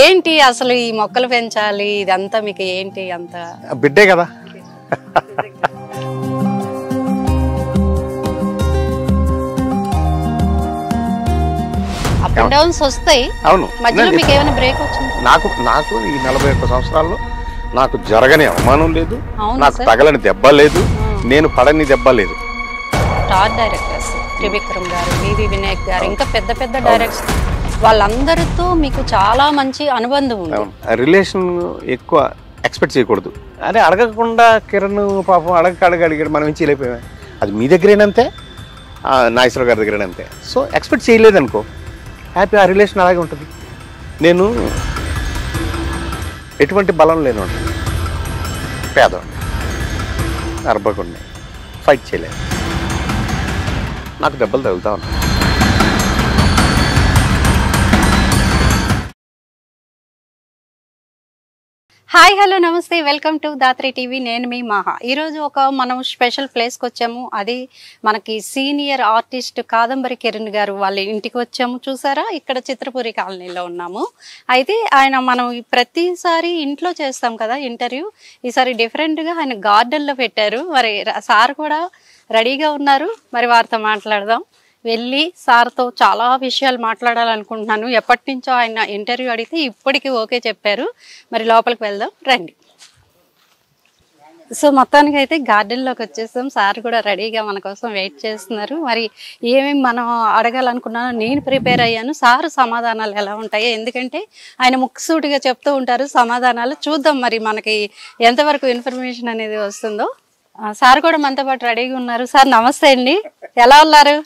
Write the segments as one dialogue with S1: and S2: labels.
S1: ఏంటి అసలు ఈ మొక్కలు పెంచాలి ఇదంతా మీకు ఏంటి అంత
S2: బిడ్డే కదా.
S1: అప్ అండ్ డౌన్స్ వస్తాయి.
S2: అవును,
S1: మధ్యలో మీకు ఏమైనా బ్రేక్ వచ్చింది?
S2: నాకు ఈ 41 సంవత్సరాల్లో నాకు జరగని అవమానం లేదు, నాకు తగలని దెబ్బ లేదు, నేను పడని దెబ్బ లేదు.
S1: స్టార్ డైరెక్టర్స్ త్రివిక్రమ్ గారు, వివి వినాయక్ గారు, ఇంకా పెద్ద పెద్ద డైరెక్టర్స్ వాళ్ళందరితో మీకు చాలా మంచి అనుబంధం ఉంది.
S2: రిలేషన్ ఎక్కువ ఎక్స్పెక్ట్ చేయకూడదు. అదే అడగకుండా కిరణ్ పాపం అడిగాడు, మనం ఏం చేయలేకపోయాం. అది మీ దగ్గరేనంతే, నాగేశ్వర గారి దగ్గరేనంతే. సో ఎక్స్పెక్ట్ చేయలేదనుకో, హ్యాపీ, ఆ రిలేషన్ అలాగే ఉంటుంది. నేను ఎటువంటి బలం లేనివాడిని, పేదవాడిని, అర్భకుడిని, ఫైట్ చేయలేదు, నాకు దెబ్బలు తగులుతా ఉన్నాయి.
S1: హాయ్, హలో, నమస్తే, వెల్కమ్ టు దాత్రి టీవీ. నేను మీ మహా. ఈరోజు మనం స్పెషల్ ప్లేస్కి వచ్చాము. అది మనకి సీనియర్ ఆర్టిస్ట్ కాదంబరి కిరణ్ గారు వాళ్ళ ఇంటికి వచ్చాము. చూసారా, ఇక్కడ చిత్రపురి కాలనీలో ఉన్నాము. అయితే మనం ప్రతిసారి ఇంట్లో చేస్తాం కదా ఇంటర్వ్యూ, ఈసారి డిఫరెంట్గా ఆయన గార్డెన్లో పెట్టారు. మరి సార్ కూడా రెడీగా ఉన్నారు, మరి వారితో మాట్లాడదాం. వెళ్ళి సార్తో చాలా విషయాలు మాట్లాడాలనుకుంటున్నాను. ఎప్పటి నుంచో ఆయన ఇంటర్వ్యూ అడిగితే ఇప్పటికీ ఓకే చెప్పారు. మరి లోపలికి వెళ్దాం రండి. సో మొత్తానికి అయితే గార్డెన్లోకి వచ్చేసాం. సార్ కూడా రెడీగా మన కోసం వెయిట్ చేస్తున్నారు. మరి ఏమేమి మనం అడగాలనుకున్నానో నేను ప్రిపేర్ అయ్యాను. సార్ సమాధానాలు ఎలా ఉంటాయో, ఎందుకంటే ఆయన ముక్కుసూటిగా చెప్తూ ఉంటారు సమాధానాలు. చూద్దాం మరి మనకి ఎంతవరకు ఇన్ఫర్మేషన్ అనేది వస్తుందో. సార్ కూడా మనతో పాటు రెడీగా ఉన్నారు. సార్ నమస్తే అండి, ఎలా ఉన్నారు?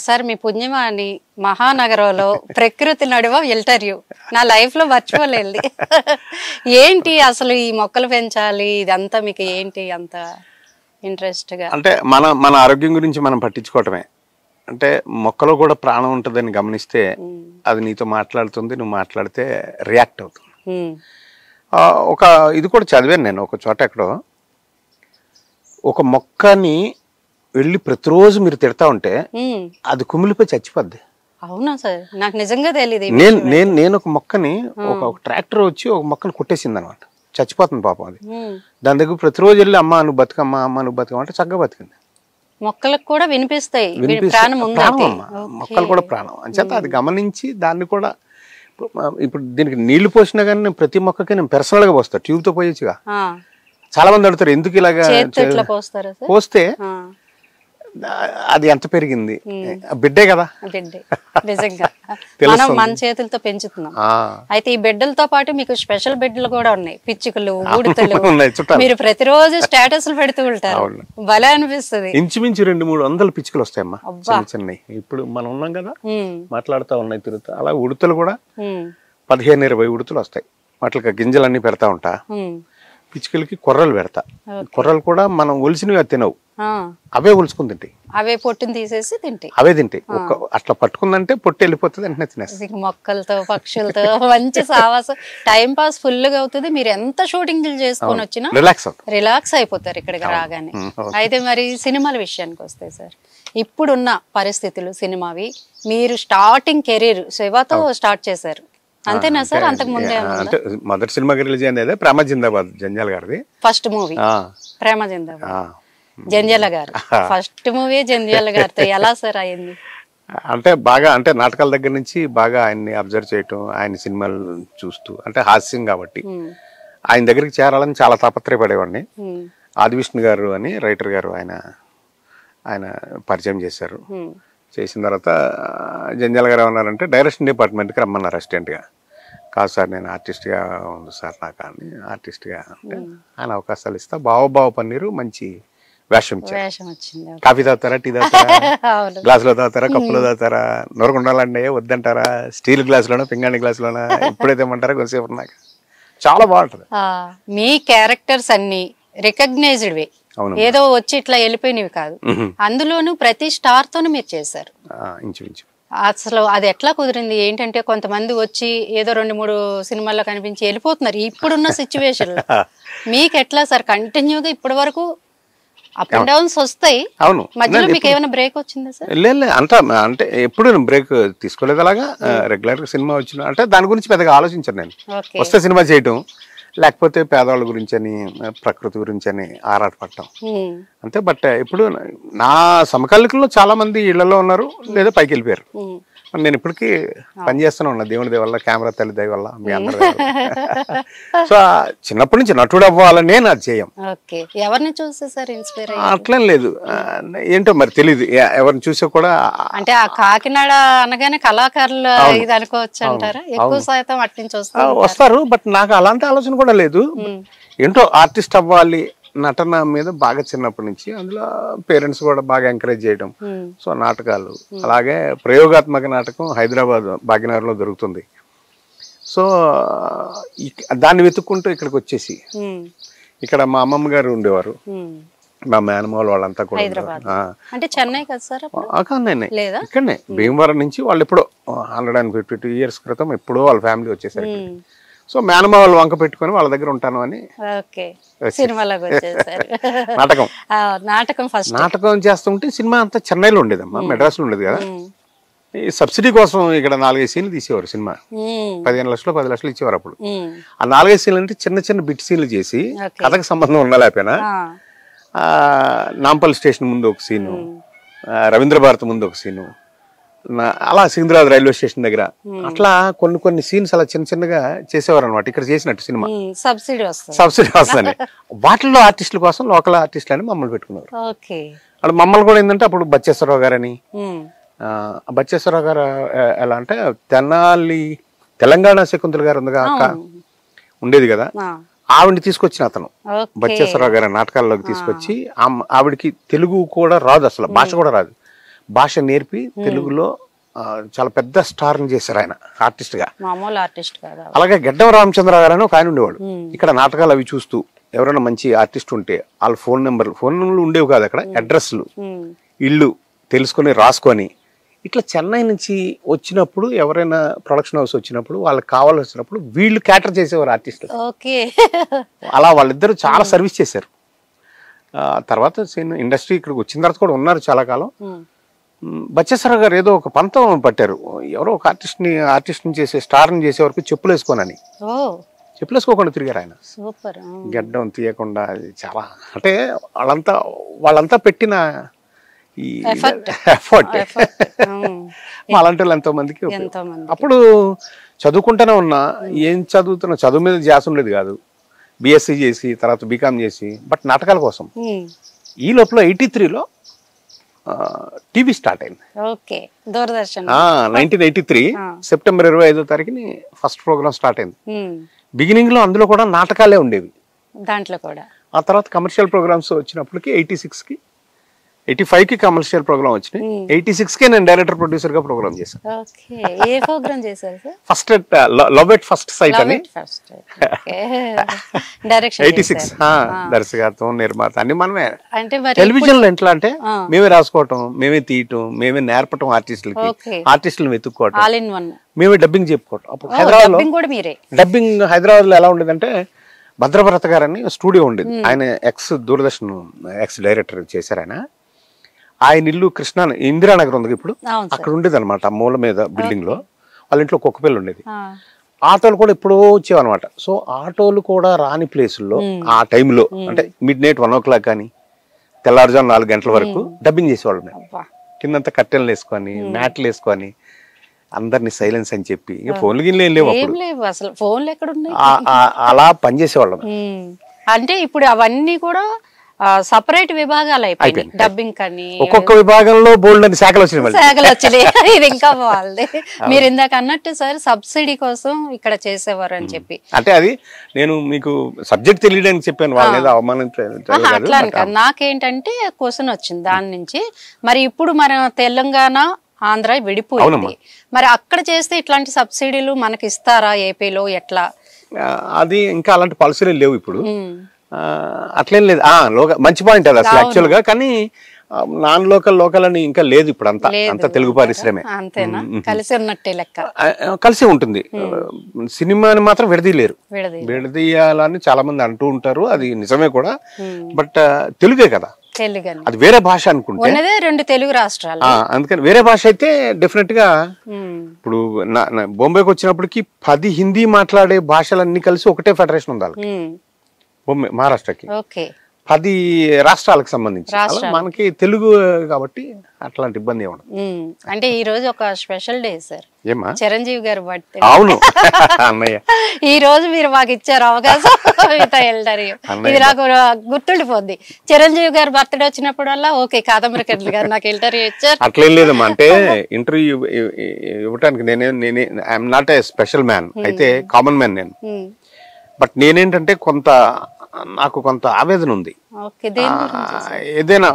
S1: సార్ మీ పుణ్యమాని మహానగరంలో ప్రకృతి నడువ ఇంటర్వ్యూ నా లైఫ్ లో మర్చిపోలేదు. ఏంటి అసలు ఈ మొక్కలు పెంచాలి ఇదంతా మీకు ఏంటి అంత ఇంట్రెస్ట్ గా?
S2: అంటే మన ఆరోగ్యం గురించి మనం పట్టించుకోవటమే. అంటే మొక్కలో కూడా ప్రాణం ఉంటుందని గమనిస్తే అది నీతో మాట్లాడుతుంది, నువ్వు మాట్లాడితే రియాక్ట్ అవుతుంది. ఒక ఇది కూడా చదివాను నేను ఒక చోట ఎక్కడో, ఒక మొక్కని వెళ్ళి ప్రతిరోజు మీరు తిడతా ఉంటే అది కుమిలిపోయి చచ్చిపోద్ది.
S1: అవునా సార్? నాకు నిజంగా తెలియదు.
S2: నేను ఒక మొక్కని ఒక ట్రాక్టర్ వచ్చి ఒక మొక్కని కొట్టేసింది అనమాట, చచ్చిపోతుంది పాపం అది. దాని దగ్గర ప్రతిరోజు వెళ్ళి అమ్మ నువ్వు బతుకమ్మా, అమ్మ నువ్వు బతుకమ్మ అంటే చక్కగా బతికింది.
S1: మొక్కలకు కూడా వినిపిస్తాయి,
S2: మొక్కలు కూడా ప్రాణం అంచేత అది గమనించి దాన్ని కూడా ఇప్పుడు దీనికి నీళ్లు పోసినా కానీ ప్రతి మొక్కకి నేను పర్సనల్ గా పోస్తా, ట్యూబ్ తో పోయొచ్చుగా. చాలా మంది అడుగుతారు ఎందుకు ఇలాగా పోస్తే, అది ఎంత పెరిగింది, బిడ్డే కదా.
S1: నిజంగా మనం మన చేతులతో పెంచుతున్నాం. అయితే ఈ బిడ్డలతో పాటు మీకు స్పెషల్ బిడ్డలు కూడా ఉన్నాయి, పిచ్చుకలు, ఉడతలు. మీరు ప్రతిరోజు స్టేటస్లు పెడుతూ ఉంటారు, భలే అనిపిస్తుంది.
S2: ఇంచుమించు 200-300 పిచ్చుకలు వస్తాయమ్మా, చిన్న. ఇప్పుడు మనం ఉన్నాం కదా మాట్లాడుతూ ఉన్నాయి, తిరుగుతా. అలా ఉడతలు కూడా 15-20 ఉడతలు వస్తాయి. వాటికి గింజలన్నీ పెడతా ఉంటా. పిచ్చుకలకి కొర్రలు పెడతా. కొర్రలు కూడా మనం ఒలిసినవి తినవు, అవే ఒలుసుకుని తింటాయి,
S1: అవే పొట్టుని తీసేసి తింటాయి,
S2: అవే తింటాయి. అట్లా పట్టుకుందంటే పొట్టు వెళ్ళిపోతుంది, వెంటనే తినేస్తాయి.
S1: మొక్కలతో పక్షులతో మంచి సావాసం, టైం పాస్ ఫుల్ గా అవుతుంది. మీరు ఎంత షూటింగ్ చేసుకొని వచ్చినా రిలాక్స్ అయిపోతారు ఇక్కడికి రాగానే. అయితే మరి సినిమాల విషయానికి వస్తాయి సార్, ఇప్పుడున్న పరిస్థితులు సినిమావి. మీరు స్టార్టింగ్ కెరీర్ శివతో స్టార్ట్ చేశారు అంతేనా సార్? అంతకు ముందే
S2: అంటే మొదటి సినిమా రిలీజ్ అయింది ప్రేమ జిందాబాద్, జంజాల గారిది
S1: ఫస్ట్ మూవీ. ప్రేమ జిందాబాద్, జంజాల గారు ఫస్ట్ మూవీ. జంజాల గారితో ఎలా సార్ అయింది?
S2: అంటే బాగా, అంటే నాటకాల దగ్గర నుంచి బాగా ఆయన్ని అబ్జర్వ్ చేయటం, ఆయన సినిమాలు చూస్తూ, అంటే హాస్యం కాబట్టి ఆయన దగ్గరికి చేరాలని చాలా తాపత్రయపడేవాడిని. ఆదివిష్ణు గారు అని రైటర్ గారు ఆయన పరిచయం చేశారు. చేసిన తర్వాత జంజాల గారు ఏమన్నారంటే డైరెక్షన్ డిపార్ట్మెంట్కి రమ్మన్నారు అసిస్టెంట్గా. కాదు సార్ నేను ఆర్టిస్ట్గా ఉంది సార్ నాకు అని, ఆర్టిస్ట్గా అంటే ఆయన అవకాశాలు ఇస్తా. బావ పన్నీరు మంచి వేషం ఇచ్చారు. కాఫీ తాగుతారా, టీ తాగుతారా, గ్లాసులో తాగుతారా, కప్పులో తాగుతారా, నొరకుండాలండి వద్దంటారా, స్టీల్ గ్లాసులోనా పింగాణి గ్లాసులోనా, ఇప్పుడైతే ఏమంటారా కొంచెంసేపు ఉన్నాక. చాలా బాగుంటుంది.
S1: మీ క్యారెక్టర్స్ అన్ని రికగ్నైజ్డ్వే, ఏదో వచ్చి ఇట్లా వెళ్ళిపోయినవి కాదు. అందులోనూ ప్రతి స్టార్ తోనూ మీరు చేశారు. అసలు అది ఎట్లా కుదిరింది? ఏంటంటే కొంతమంది వచ్చి ఏదో 2-3 సినిమాల్లో కనిపించి వెళ్ళిపోతున్నారు ఇప్పుడున్న సిచ్యువేషన్ లో. మీకు ఎట్లా సార్ కంటిన్యూగా ఇప్పటి వరకు అప్ అండ్ డౌన్స్ వస్తాయి.
S2: అవును,
S1: మధ్యలో మీకు ఏమైనా బ్రేక్ వచ్చిందా సార్?
S2: లేదు అంతా అంటే ఎప్పుడు నేను బ్రేక్ తీసుకోలేదు. అలాగా రెగ్యులర్ గా సినిమా వచ్చిన అంటే దాని గురించి పెద్దగా ఆలోచించాను నేను.
S1: ఓకే.
S2: వస్తే సినిమా చేయటం, లేకపోతే పేదవాళ్ళ గురించి అని, ప్రకృతి గురించి అని ఆరాటపడటం అంతే. బట్ ఇప్పుడు నా సమకాలికుల్లో చాలా మంది ఇళ్లలో ఉన్నారు లేదా పైకి వెళ్ళిపోయారు. నేను ఇప్పటికీ పని చేస్తూనే ఉన్నా, దేవుడి దయ వల్ల, కెమెరా తల్లి దయ వల్ల, మీ అందరి దయ వల్ల. సో చిన్నప్పటి నుంచి నటుడు అవ్వాలనే నా ధ్యేయం.
S1: ఓకే. ఎవరిని చూసి సార్ ఇన్స్పైర్ అయ్యారు?
S2: అట్లేం లేదు, ఏంటో మరి తెలియదు ఎవరిని చూసా కూడా.
S1: అంటే ఆ కాకినాడ అనగానే కళాకారులు ఇది అనుకోవచ్చు అంటారా? ఎక్కువ శాతం అటు నుంచి
S2: వస్తారు. బట్ నాకు అలాంటి ఆలోచన కూడా లేదు. ఏంటో ఆర్టిస్ట్ అవ్వాలి, నటన మీద బాగా చిన్నప్పటి నుంచి, అందులో పేరెంట్స్ కూడా బాగా ఎంకరేజ్ చేయడం. సో నాటకాలు, అలాగే ప్రయోగాత్మక నాటకం హైదరాబాద్ భాగ్యనగర్లో దొరుకుతుంది. సో దాన్ని వెతుక్కుంటూ ఇక్కడికి వచ్చేసి, ఇక్కడ మా అమ్మమ్మ గారు ఉండేవారు, మా మేనమాల వాళ్ళంతా కూడా.
S1: అంటే చెన్నై కదా సార్?
S2: ఇక్కడనే భీమవరం నుంచి వాళ్ళు ఎప్పుడో 152 years క్రితం ఎప్పుడో వాళ్ళ ఫ్యామిలీ వచ్చేసారు. సో మేనమా వాళ్ళు వంక పెట్టుకుని వాళ్ళ దగ్గర ఉంటాను అని నాటకం చేస్తుంటే, సినిమా అంతా చెన్నైలో ఉండేదమ్మా, మెడ్రాస్ లో ఉండేది కదా. ఈ సబ్సిడీ కోసం ఇక్కడ 4-5 సీన్లు తీసేవారు. సినిమా 15 లక్షలు 10 లక్షలు ఇచ్చేవారు అప్పుడు. ఆ 4-5 సీన్లు అంటే చిన్న చిన్న బిట్ సీన్లు చేసి, కథకు సంబంధం ఉండలేకపోయినా నాంపల్లి స్టేషన్ ముందు ఒక సీను, రవీంద్ర భారతి ముందు ఒక సీను, అలా సికింద్రాబాద్ రైల్వే స్టేషన్ దగ్గర, అట్లా కొన్ని సీన్స్ అలా చిన్న చిన్నగా చేసేవారు అనమాట. ఇక్కడ చేసినట్టు సినిమా సబ్సిడీ వస్తుంది. వాటిల్లో ఆర్టిస్టుల కోసం లోకల్ ఆర్టిస్టులు అని మమ్మల్ని పెట్టుకున్నారు. అప్పుడు మమ్మల్ని కూడా ఏంటంటే అప్పుడు బచ్చేశ్వరరావు గారని, బచ్చేశ్వరరావు గారు ఎలా అంటే తెలంగాణ శకుంతల గారు ఉందిగా అక్క ఉండేది కదా, ఆవిడని తీసుకొచ్చిన అతను బచ్చేశ్వరరావు గారి నాటకాల్లోకి తీసుకొచ్చి, ఆవిడకి తెలుగు కూడా రాదు, అసలు భాష కూడా రాదు. భాష నేర్పి తెలుగులో చాలా పెద్ద స్టార్ ని చేశారు ఆయన, ఆర్టిస్ట్ గా. అలాగే గెడ్డం రామచంద్ర గారు అని ఒక ఆయన ఉండేవాడు. ఇక్కడ నాటకాలు అవి చూస్తూ ఎవరైనా మంచి ఆర్టిస్ట్ ఉంటే వాళ్ళ ఫోన్ నెంబర్లు ఉండేవి కాదు అక్కడ, అడ్రస్లు, ఇల్లు తెలుసుకొని రాసుకొని, ఇట్లా చెన్నై నుంచి వచ్చినప్పుడు ఎవరైనా ప్రొడక్షన్ హౌస్ వచ్చినప్పుడు వాళ్ళకి కావాల్సినప్పుడు వీళ్ళు క్యాటర్ చేసేవారు ఆర్టిస్టులు. అలా వాళ్ళిద్దరు చాలా సర్వీస్ చేశారు. తర్వాత ఇండస్ట్రీ ఇక్కడికి వచ్చిన తర్వాత కూడా ఉన్నారు చాలా కాలం. బచ్చేశ్వరరావు గారు ఏదో ఒక పంతం పట్టారు, ఎవరో ఒక ఆర్టిస్ట్ ని చేసే స్టార్ ని చేసే వరకు చెప్పులు వేసుకోనని. చెప్పులు వేసుకోకుండా తిరిగారు ఆయన, గడ్డం తీయకుండా. చాలా అంటే వాళ్ళంతా పెట్టిన ఈ ఎఫర్ట్ అలాంటి వాళ్ళు ఎంతో మందికి. అప్పుడు చదువుకుంటూనే ఉన్నా, ఏం చదువుతున్నా, చదువు మీద ధ్యాస ఉండేది కాదు. బిఎస్సీ చేసి తర్వాత బీకామ్ చేసి, బట్ నాటకాల కోసం. ఈ లోపల 83లో టీవీ స్టార్ట్ అయింది. 1983 సెప్టెంబర్ 25వ తారీఖుని ఫస్ట్ ప్రోగ్రామ్ స్టార్ట్ అయింది. బిగినింగ్ లో అందులో కూడా నాటకాలే ఉండేవి, దాంట్లో కూడా. ఆ తర్వాత కమర్షియల్ ప్రోగ్రామ్స్ వచ్చినప్పటికి 85కి కమర్షియల్ ప్రోగ్రామ్ వచ్చినాయి. 86కే నేను డైరెక్టర్ ప్రొడ్యూసర్ గా ప్రోగ్రామ్ చేశాను. First love at first sight అని 86 దర్శకత్వం, నిర్మాత అన్ని మనమే. టెలివిజన్ లో ఎట్లా అంటే మేమే రాసుకోవటం, మేమే తీయటం, మేమే నేర్పటం ఆర్టిస్టులకి, ఆర్టిస్టులను వెతుక్కోవటం, మేమే డబ్బింగ్ చెప్పుకోవటం. అప్పుడు హైదరాబాద్ లో డబ్బింగ్ ఎలా ఉండేదంటే, భద్రభరత్ గారు అని స్టూడియో ఉండేది. ఆయన దూరదర్శన్ ఎక్స్ డైరెక్టర్ చేశారు. ఆయన ఇల్లు ఇందిరానగర్ ఉంది ఇప్పుడు, అక్కడ ఉండేది అనమాట. మూల మీద బిల్డింగ్ లో వాళ్ళ ఇంట్లో కుక్కపిల్ల ఉండేది. ఆటోలు కూడా ఎప్పుడో వచ్చేవన్నమాట. సో ఆటోలు కూడా రాని ప్లేసుల్లో ఆ టైంలో అంటే మిడ్-నైట్ 1 o'clock కానీ తెల్లారుజాము 4 గంటల వరకు డబ్బింగ్ చేసేవాళ్ళు. మేము కిందంతా కట్టెలు వేసుకొని, మ్యాట్లు వేసుకొని, అందరినీ సైలెన్స్ అని చెప్పి, ఫోన్లు గిన్నెలు లేవు అప్పుడు, అలా పనిచేసేవాళ్ళం.
S1: అంటే ఇప్పుడు అవన్నీ కూడా సపరేట్ విభాగాలు అయిపోయాయి. డబ్బింగ్ కానీ
S2: ఒక్కొక్క విభాగంలో బోల్డ్ అని శాఖలు
S1: వచ్చినాయి. ఇది ఇంకా వాళ్ళది. మీరు ఇందాక అన్నట్టు సార్ సబ్సిడీ కోసం ఇక్కడ చేసేవారు అని చెప్పి,
S2: అంటే అది నేను మీకు సబ్జెక్ట్ తెలియడానికి చెప్పాను, వాళ్ళ అవమానం
S1: అట్లా అని. నాకేంటంటే క్వశ్చన్ వచ్చింది దాని నుంచి. మరి ఇప్పుడు మన తెలంగాణ ఆంధ్ర విడిపోయింది, మరి అక్కడ చేస్తే ఇట్లాంటి సబ్సిడీలు మనకి ఇస్తారా ఏపీలో ఎట్లా?
S2: అది ఇంకా అలాంటి పాలసీలు లేవు ఇప్పుడు. అట్లేం లేదు. మంచి పాయింట్ అది అసలు యాక్చువల్ గా. కానీ నాన్ లోకల్ అని ఇంకా లేదు ఇప్పుడు. అంతా తెలుగు పరిశ్రమే. కలిసి ఉంటుంది. సినిమాని మాత్రం విడదీయలేరు. విడదీయాలని చాలా మంది అంటూ ఉంటారు, అది నిజమే కూడా. బట్ తెలుగే కదా,
S1: తెలుగు
S2: అది వేరే భాష అనుకుంటే
S1: ఉన్నదే 2 తెలుగు రాష్ట్రాలు.
S2: అందుకని వేరే భాష అయితే డెఫినెట్ గా ఇప్పుడు బొంబాయికి వచ్చినప్పటికి 10 హిందీ మాట్లాడే భాషలన్నీ కలిసి ఒకటే ఫెడరేషన్ ఉండాలి బొంబాయి మహారాష్ట్రకి.
S1: ఓకే,
S2: 10 రాష్ట్రాలకు సంబంధించి. మనకి తెలుగు కాబట్టి అట్లాంటి ఇబ్బంది ఉండదు.
S1: అంటే ఈ రోజు ఒక స్పెషల్ డే సార్,
S2: ఏమా
S1: చిరంజీవి గారి బర్త్డే.
S2: అవును అన్నయ్య,
S1: ఈ రోజు మీరు మాకు ఇచ్చారు అవకాశం. ఇది నాకు గుర్తుండిపోద్ది. చిరంజీవి గారి బర్త్డే వచ్చినప్పుడల్లా ఓకే కాదంబరి కర్ణి గారు నాకు ఇంటర్వ్యూ ఇచ్చారు.
S2: అట్లేం లేదమ్మా. అంటే ఇంటర్వ్యూ ఇవ్వటానికి I'm not a special man, అయితే కామన్ మ్యాన్ నేను. బట్ నేనేంటంటే నాకు కొంత ఆవేదన ఉంది. ఏదైనా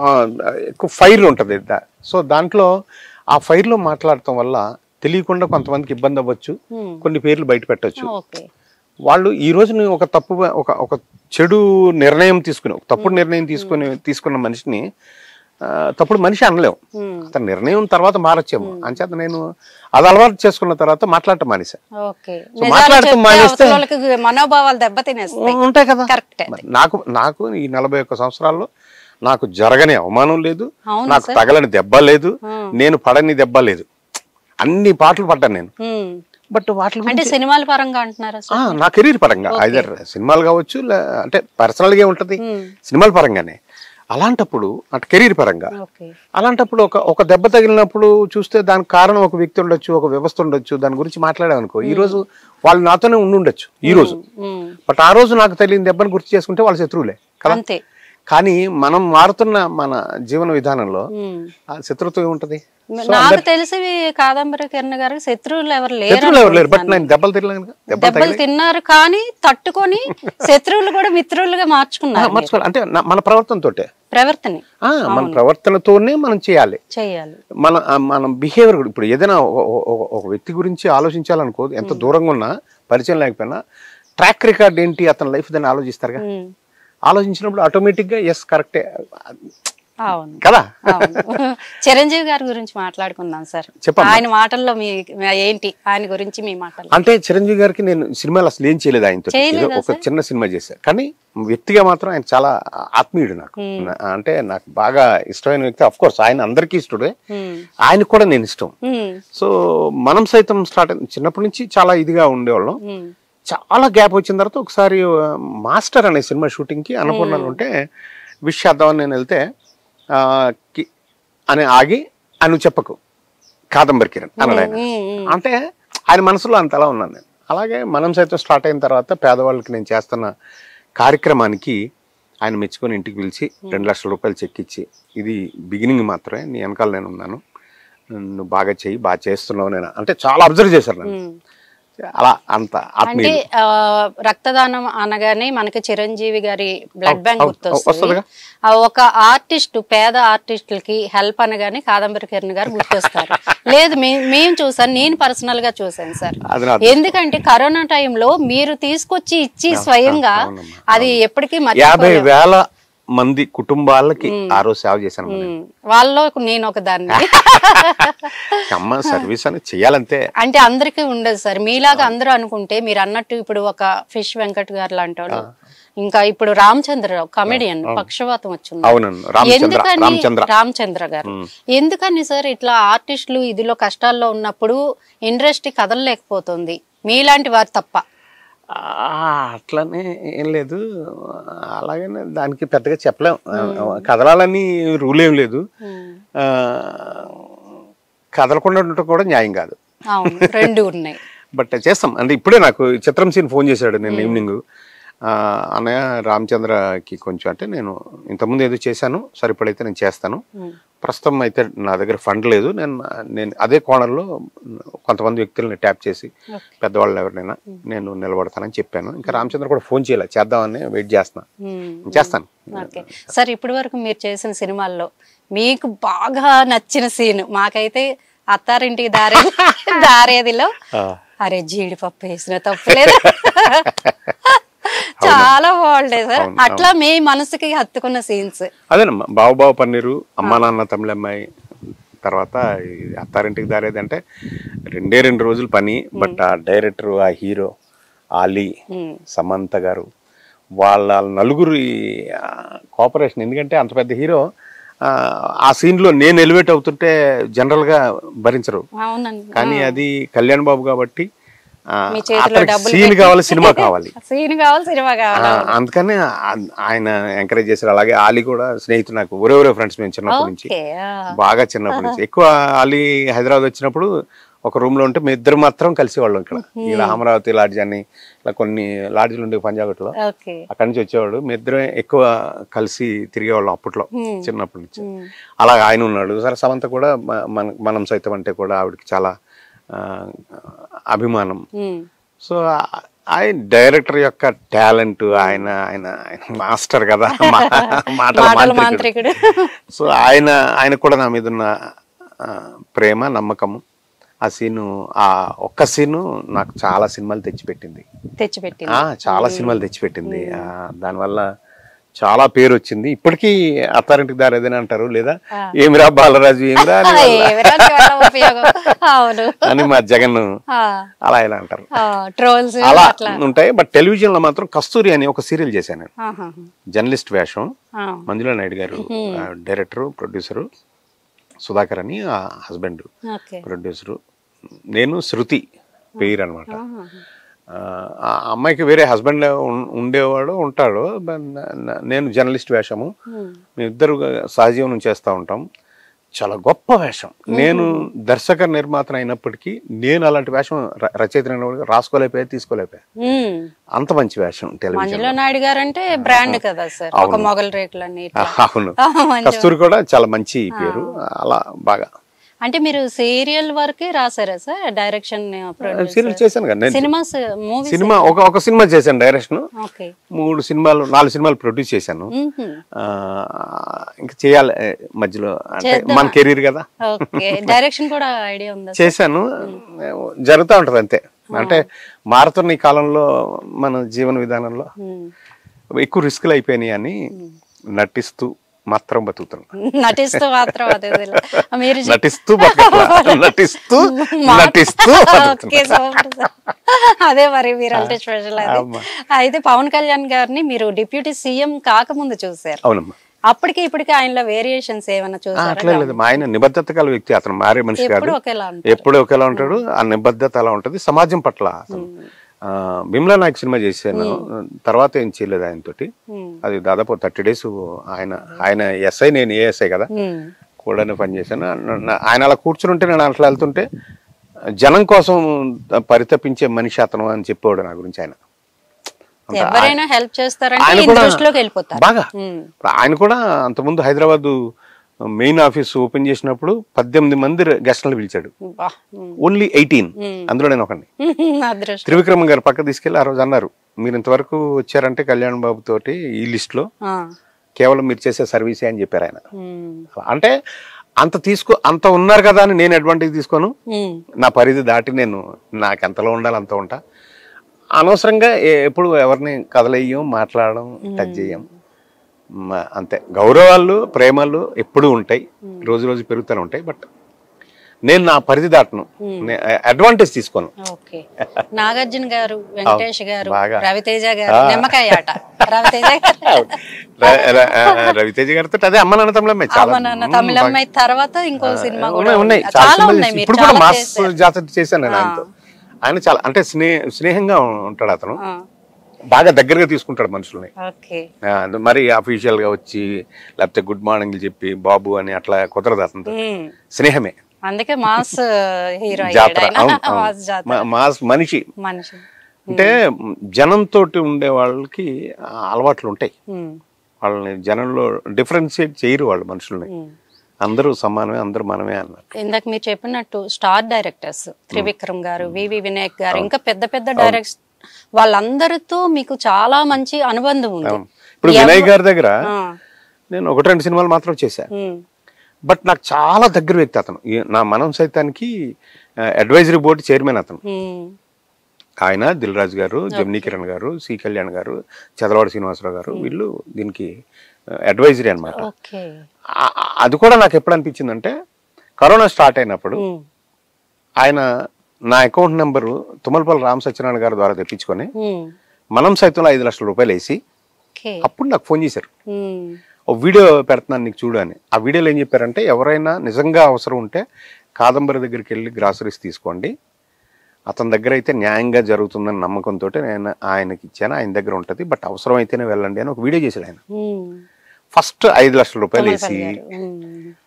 S2: ఎక్కువ ఫైర్ ఉంటది. సో దాంట్లో ఆ ఫైర్ లో మాట్లాడటం వల్ల తెలియకుండా కొంతమందికి ఇబ్బంది అవ్వచ్చు, కొన్ని పేర్లు బయట పెట్టచ్చు. వాళ్ళు ఈ రోజు ఒక ఒక చెడు నిర్ణయం తీసుకుని, ఒక తప్పుడు నిర్ణయం తీసుకున్న మనిషిని తప్పుడు మనిషి అనలేము. అతని నిర్ణయం తర్వాత మారచ్చేమో. అంచేత నేను అది అలవాటు చేసుకున్న తర్వాత మాట్లాడటం మానేసా. మాట్లాడటం మానేస్తే
S1: మనోభావాలు దెబ్బతినేస్తాయి
S2: ఉంటాయి కదా. నాకు ఈ 41 సంవత్సరాల్లో నాకు జరగని అవమానం లేదు, నాకు తగలని దెబ్బ లేదు, నేను పడని దెబ్బ లేదు. అన్ని పాటలు పడ్డాను నేను. బట్ వాటి
S1: సినిమాల పరంగా అంటున్నారా?
S2: నా కెరీర్ పరంగా ఐదర్ సినిమాలు కావచ్చు, అంటే పర్సనల్ గా ఉంటది సినిమాల పరంగానే. అలాంటప్పుడు అంటే కెరీర్ పరంగా అలాంటప్పుడు ఒక దెబ్బ తగిలినప్పుడు చూస్తే దానికి కారణం ఒక వ్యక్తి ఉండొచ్చు, ఒక వ్యవస్థ ఉండొచ్చు. దాని గురించి మాట్లాడామనుకో ఈ రోజు వాళ్ళు నాతోనే ఉండొచ్చు ఈ రోజు. బట్ ఆ రోజు నాకు తెలియని దెబ్బను గుర్తు చేసుకుంటే వాళ్ళ శత్రువులే కదా. కానీ మనం మారుతున్న మన జీవన విధానంలో ఆ శత్రుత్వం ఏముంటది?
S1: నాకు తెలిసి కాదంబరి కిరణ్ గారికి శత్రువులు ఎవరు
S2: లేరు. బట్ నేను దెబ్బలు
S1: తిన్నారు కానీ తట్టుకొని శత్రువులు కూడా మిత్రులుగా మార్చుకున్నారు.
S2: అంటే మన ప్రవర్తనతోటే మన ప్రవర్తనతోనే మనం చేయాలి. మన బిహేవియర్ కూడా. ఇప్పుడు ఏదైనా ఒక వ్యక్తి గురించి ఆలోచించాలనుకో, ఎంత దూరంగా ఉన్నా పరిచయం లేకపోయినా ట్రాక్ రికార్డ్ ఏంటి అతని లైఫ్ దాన్ని ఆలోచిస్తారుగా. ఆలోచించినప్పుడు ఆటోమేటిక్ గా ఎస్ కరెక్టే కదా.
S1: చిరంజీవి గారి గురించి మాట్లాడుకుందాం సార్. ఆయన మాటల్లో ఏంటి, ఆయన గురించి మీ మాటలు?
S2: అంటే చిరంజీవి గారికి నేను సినిమాలు అసలు ఏం చేయలేదు ఆయనతో. ఒక చిన్న సినిమా చేశాను, కానీ వ్యక్తిగా మాత్రం ఆయన చాలా ఆత్మీయుడు నాకు. అంటే నాకు బాగా ఇష్టమైన వ్యక్తి. అఫ్ కోర్స్ ఆయన అందరికీ ఇష్టడే, ఆయనకు కూడా నేను ఇష్టం. సో మనం సైతం స్టార్ట్ చిన్నప్పటి నుంచి చాలా ఇదిగా ఉండేవాళ్ళం. చాలా గ్యాప్ వచ్చిన తర్వాత ఒకసారి మాస్టర్ అనే సినిమా షూటింగ్ కి అన్నపూర్ణలో ఉంటే విష్ చేద్దామని నేను వెళ్తే అని ఆగి నువ్వు చెప్పకు కాదంబరి కిరణ్ అన్నాడు ఆయన. అంటే ఆయన మనసులో అంతలా ఉన్నాను నేను. అలాగే మనం సైతం స్టార్ట్ అయిన తర్వాత పేదవాళ్ళకి నేను చేస్తున్న కార్యక్రమానికి ఆయన మెచ్చుకొని ఇంటికి పిలిచి 2 లక్షల రూపాయలు చెక్ ఇచ్చి, ఇది బిగినింగ్ మాత్రమే, నీ వెనకాల నేను ఉన్నాను, నువ్వు బాగా చెయ్యి, బాగా చేస్తున్నావు నేను అంటే చాలా అబ్జర్వ్ చేశారు నన్ను. అలా అంత
S1: అంటే రక్తదానం అనగానే మనకి చిరంజీవి గారి బ్లడ్ బ్యాంక్ గుర్తొస్తుంది. ఒక ఆర్టిస్ట్, పేద ఆర్టిస్టులకి హెల్ప్ అనగానే కాదంబరి కిరణ్ గారు గుర్తొస్తారు. లేదు మేము చూసాను, నేను పర్సనల్ గా చూసాను సార్. ఎందుకంటే కరోనా టైంలో మీరు తీసుకొచ్చి ఇచ్చి స్వయంగా అది ఎప్పటికీ
S2: 50,000 మంది కుటుంబాలకి ఆ రోజు సేవ చేశాను.
S1: వాళ్ళలో నేను ఒక దాన్ని.
S2: అమ్మ సర్వీస్ అని చెయ్యాలంతే.
S1: అంటే అందరికీ ఉండదు సార్ మీలాగా అందరూ అనుకుంటే. మీరు అన్నట్టు ఇప్పుడు ఒక ఫిష్ వెంకట్ గారు లాంటి వాళ్ళు, ఇంకా ఇప్పుడు రామచంద్రరావు కమెడియన్, పక్షవాతం వచ్చింది. రామచంద్ర గారు ఎందుకని సార్ ఇట్లా ఆర్టిస్టులు ఇదిలో కష్టాల్లో ఉన్నప్పుడు ఇండస్ట్రీ కదలలేకపోతుంది మీలాంటి వారు తప్ప?
S2: అట్లనే ఏం లేదు, అలాగనే దానికి పెద్దగా చెప్పలేం. కదలాలని రూల్ ఏం లేదు, కదలకుండా ఉండటం కూడా న్యాయం కాదు.
S1: రెండు ఉన్నాయి.
S2: బట్ చేస్తాం. అంటే ఇప్పుడే నాకు చిత్రం సీన్ ఫోన్ చేశాడు నేను ఈవినింగ్. అన్నయ్య రామచంద్రకి కొంచెం, అంటే నేను ఇంతకుముందు ఏదో చేశాను, సరిపడైతే నేను చేస్తాను, ప్రస్తుతం అయితే నా దగ్గర ఫండ్ లేదు, నేను అదే కోణంలో కొంతమంది వ్యక్తులను ట్యాప్ చేసి పెద్దవాళ్ళు ఎవరినైనా నేను నిలబడతానని చెప్పాను. ఇంకా రామచంద్ర కూడా ఫోన్ చేయాలి, చేద్దామని వెయిట్ చేస్తాను.
S1: సార్ ఇప్పటి వరకు మీరు చేసిన సినిమాల్లో మీకు బాగా నచ్చిన సీన్? మాకైతే అత్తారింటికి దారేదిలో అరే జీడిపప్పు వేసిన తప్పులేదు, చాలా బాగుంటాయి సార్. అట్లా మీ మనసుకి హత్తుకున్న సీన్స్
S2: అదేనమ్మా. బావు పన్నీరు, అమ్మా నాన్న తమిళమ్మాయి, తర్వాత అత్తారింటికి దారేది అంటే 2 రోజులు పని. బట్ ఆ డైరెక్టర్, ఆ హీరో, ఆలీ, సమంత గారు, వాళ్ళ నలుగురి కోఆపరేషన్, ఎందుకంటే అంత పెద్ద హీరో ఆ సీన్ లో నేను ఎలివేట్ అవుతుంటే జనరల్ గా భరించరు,
S1: అవునండి.
S2: కానీ అది కళ్యాణ్ బాబు కాబట్టి
S1: మీ చేతిలో
S2: అతనికి
S1: డబ్బులు
S2: సీన్ కావాలి, సినిమా కావాలి,
S1: సీన్ కావాలి, సినిమా కావాలి.
S2: అందుకని ఆయన ఎంకరేజ్ చేశారు. అలాగే ఆలీ కూడా స్నేహితుడు, నాకు ఒరే ఫ్రెండ్స్ మేము చిన్నప్పటి నుంచి,
S1: ఓకే.
S2: బాగా చిన్నప్పటి నుంచి. ఎక్కువ ఆలీ హైదరాబాద్ వచ్చినప్పుడు ఒక రూమ్ లో ఉంటే మీ ఇద్దరు మాత్రం కలిసేవాళ్ళం. ఇక్కడ అమరావతి లాడ్జ్ అని ఇలా కొన్ని లాడ్జ్లు ఉండే పంజాగుట్లో,
S1: ఓకే.
S2: అక్కడి నుంచి వచ్చేవాడు. మీ ఇద్దరం ఎక్కువ కలిసి తిరిగేవాళ్ళం అప్పట్లో, చిన్నప్పటి నుంచి. అలాగే ఆయన ఉన్నాడు. సరే, సమంత కూడా మనం సైతం అంటే కూడా ఆవిడకి చాలా అభిమానం. సో ఆయన డైరెక్టర్ యొక్క టాలెంట్, ఆయన ఆయన మాస్టర్ కదా, మాటల మాంత్రికుడు. సో ఆయన కూడా నా మీద ఉన్న ప్రేమ, నమ్మకము, ఆ సీను, ఆ ఒక్క సీను నాకు చాలా సినిమాలు తెచ్చిపెట్టింది. చాలా సినిమాలు తెచ్చిపెట్టింది. దానివల్ల చాలా పేరు వచ్చింది. ఇప్పటికీ అత్తారింటికి దారి ఏదైనా అంటారు, లేదా ఏమిరా బాలరాజు ఏమిరా అని మా జగన్ అలా ఇలా అంటారు, అలా ఉంటాయి. బట్ టెలివిజన్ లో మాత్రం కస్తూరి అని ఒక సీరియల్ చేశాను, జర్నలిస్ట్ వేషం. మంజులా నాయుడు గారు డైరెక్టరు, ప్రొడ్యూసరు, సుధాకర్ అని హస్బెండ్ ప్రొడ్యూసరు, నేను శృతి పేరు అనమాట. ఆ అమ్మాయికి వేరే హస్బెండ్ ఉండేవాడు, ఉంటాడు. నేను జర్నలిస్ట్ వేషము, మేమిద్దరు సహజీవనం చేస్తూ ఉంటాం. చాలా గొప్ప వేషం. నేను దర్శక నిర్మాత అయినప్పటికీ నేను అలాంటి వేషం రచయిత రాసుకోలేకపోయా, తీసుకోలేకపోయా. అంత మంచి వేషం టెలివిజన్. అవును, కస్తూరి కూడా చాలా మంచి పేరు. అలా బాగా.
S1: అంటే మీరు సీరియల్ వరకే రాసారా సార్? డైరెక్షన్
S2: సీరియల్ చేశాను కదా నేను. సినిమా ఒక సినిమా చేశాను డైరెక్షన్, 4 సినిమాలు ప్రొడ్యూస్ చేశాను. ఇంకా చేయాలి మధ్యలో, అంటే మన కెరీర్ కదా.
S1: డైరెక్షన్ కూడా ఐడియా ఉందా?
S2: చేశాను, జరుగుతూ ఉంటది అంతే. అంటే మారుతున్న ఈ కాలంలో మన జీవన విధానంలో ఎక్కువ రిస్క్లు అయిపోయినాయి అని నటిస్తూ మాత్రం బతుకుతున్నాం.
S1: అదే మరి మీరు అంటే స్పెషల్. అయితే పవన్ కళ్యాణ్ గారిని మీరు డిప్యూటీ సీఎం కాకముందు చూసారు.
S2: అవునమ్మా.
S1: అప్పటికి ఇప్పటికి ఆయనలో వేరియేషన్స్ ఏమన్నా చూసారా?
S2: అట్లా లేదు, ఆయన నిబద్ధత గల వ్యక్తి. అతను మారే మనిషి కాదు, ఎప్పుడు ఒకేలా ఉంటాడు. ఆ నిబద్ధత అలా ఉంటది సమాజం పట్ల. అతను బిమ్లా నాయక్ సినిమా చేశాను, తర్వాత ఏం చేయలేదు ఆయనతోటి. అది దాదాపు 30 days. ఆయన ఎస్ఐ, నేను ఏఎస్ఐ కదా, కూడానే పనిచేశాను. ఆయన అలా కూర్చుని ఉంటే, నేను అట్లా వెళ్తుంటే జనం కోసం పరితపించే మనిషి అతను అని చెప్పేవాడు నా గురించి. ఆయన బాగా. ఆయన కూడా అంతకుముందు హైదరాబాద్ మెయిన్ ఆఫీస్ ఓపెన్ చేసినప్పుడు 18 మంది గెస్టులను పిలిచాడు, ఓన్లీ 18, అందులో నేను ఒకడిని. త్రివిక్రమ్ గారు పక్క తీసుకెళ్లి ఆ రోజు అన్నారు, మీరు ఇంతవరకు వచ్చారంటే కళ్యాణ్ బాబు తోటి ఈ లిస్ట్ లో కేవలం మీరు చేసే సర్వీసే అని చెప్పారు ఆయన. అంటే అంత ఉన్నారు కదా అని నేను అడ్వాంటేజ్ తీసుకోను. నా పరిధి దాటి నేను నాకు ఎంతలో ఉండాలి అంత ఉంటా. అనవసరంగా ఎప్పుడు ఎవరిని కదలయ్యం, మాట్లాడడం, టచ్ చేయం, అంతే. గౌరవాలు, ప్రేమలు ఎప్పుడూ ఉంటాయి, రోజు రోజు పెరుగుతూనే ఉంటాయి. బట్ నేను నా పరిధి దాటను, అడ్వాంటేజ్ తీసుకోను.
S1: నాగార్జున గారు, వెంకటేష్ గారు, రవితేజ గారు, నిమ్మకాయ ఆట.
S2: రవితేజ గారితో అదే అమ్మ నాన్న
S1: తమిళమ్మాయి తర్వాత ఇంకో సినిమా
S2: ఉన్నాయి, చాలా సినిమాలు. ఇప్పుడు కూడా మాస్ జాతర చేశాను నేను ఆయనతో. ఆయన చాలా అంటే స్నేహంగా ఉంటాడు అతను, బాగా దగ్గరగా తీసుకుంటాడు మనుషుల్ని. మరి అఫీషియల్ గా వచ్చి లేకపోతే గుడ్ మార్నింగ్ చెప్పి బాబు అని అట్లా కుదరదు. అతనితో స్నేహమే,
S1: అందుకే మాస్ హీరో,
S2: మాస్ మనిషి. అంటే జనంతో ఉండే వాళ్ళకి అలవాట్లు ఉంటాయి, వాళ్ళని జనంలో డిఫరెన్షియేట్ చేయరు వాళ్ళు మనుషుల్ని. అందరూ సమానమే, అందరూ మనమే అన్నారు.
S1: ఇందాక మీరు చెప్పినట్టు స్టార్ డైరెక్టర్స్ త్రివిక్రమ్ గారు, వివి వినాయక్ గారు, ఇంకా పెద్ద పెద్ద డైరెక్టర్స్, వాళ్ళందరితో మీకు చాలా మంచి అనుబంధం ఉంది.
S2: ఇప్పుడు వినాయక్ గారి దగ్గర నేను 1-2 సినిమాలు మాత్రం చేశాను, బట్ నాకు చాలా దగ్గర వ్యక్తి అతను. నా మనం సైతానికి అడ్వైజరీ బోర్డు చైర్మన్ అతను. ఆయన దిల్ రాజు గారు, జమినీ కిరణ్ గారు, సి కళ్యాణ్ గారు, చదలవాడి శ్రీనివాసరావు గారు, వీళ్ళు దీనికి అడ్వైజరీ అనమాట. అది కూడా నాకు ఎప్పుడు అనిపించిందంటే, కరోనా స్టార్ట్ అయినప్పుడు ఆయన నా అకౌంట్ నెంబరు తుమ్మలపల్లి రామ సత్యనారాయణ గారి ద్వారా తెప్పించుకొని మనం సైతంలో 5 లక్షల రూపాయలు వేసి
S1: ఓకే.
S2: అప్పుడు నాకు ఫోన్ చేశారు, ఓ వీడియో పెడుతున్నాను నీకు చూడు అని. ఆ వీడియోలో ఏం చెప్పారంటే, ఎవరైనా నిజంగా అవసరం ఉంటే కాదంబరి దగ్గరికి వెళ్ళి గ్రాసరీస్ తీసుకోండి, అతని దగ్గర అయితే న్యాయంగా జరుగుతుందని నమ్మకంతో నేను ఆయనకి ఇచ్చాను, ఆయన దగ్గర ఉంటుంది, బట్ అవసరం అయితేనే వెళ్ళండి అని ఒక వీడియో చేశాడు ఆయన. ఫస్ట్ 5 లక్షల రూపాయలు వేసి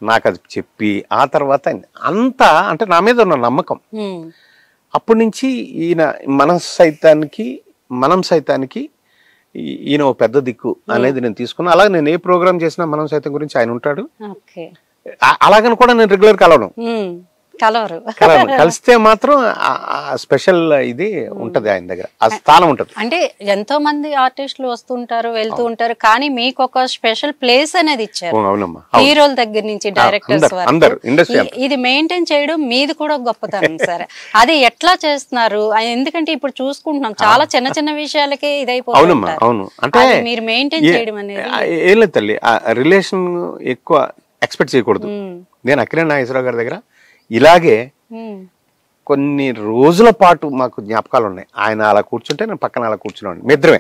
S2: నాకు అది చెప్పి, ఆ తర్వాత అంతా అంటే నా మీద ఉన్న నమ్మకం. అప్పటి నుంచి ఈయన మనం సైతానికి ఈయన ఓ పెద్ద దిక్కు అనేది నేను తీసుకున్నా. అలాగే నేను ఏ ప్రోగ్రామ్ చేసినా మనం సైతం గురించి ఆయన ఉంటాడు. అలాగని కూడా నేను రెగ్యులర్ కలవడం, కలిస్తే మాత్రం స్పెషల్ ఇది ఉంటది ఆయన దగ్గర, ఆ స్థానం ఉంటది.
S1: అంటే ఎంతో మంది ఆర్టిస్టులు వస్తుంటారు వెళ్తూ ఉంటారు, కానీ మీకు ఒక స్పెషల్ ప్లేస్ అనేది ఇచ్చారు. హీరోల దగ్గర నుంచి డైరెక్టర్స్ వరకు ఇది మెయింటైన్ చేయడం మీది కూడా గొప్పతనం. సరే, అది ఎట్లా చేస్తున్నారు? ఎందుకంటే ఇప్పుడు చూసుకుంటున్నాం చాలా చిన్న చిన్న విషయాలకే ఇదైపోతుంది.
S2: అవును, అంటే
S1: మీరు మెయింటైన్ చేయడం అనేది
S2: ఏం లేదు తల్లి, రిలేషన్ ఎక్కువ ఎక్స్పెక్ట్ చేయకూడదు. నేను అక్కినేని నాగేశ్వరరావు గారి దగ్గర ఇలాగే కొన్ని రోజుల పాటు మాకు జ్ఞాపకాలు ఉన్నాయి. ఆయన అలా కూర్చుంటే నేను పక్కన అలా కూర్చున్నాను, మిత్రమే.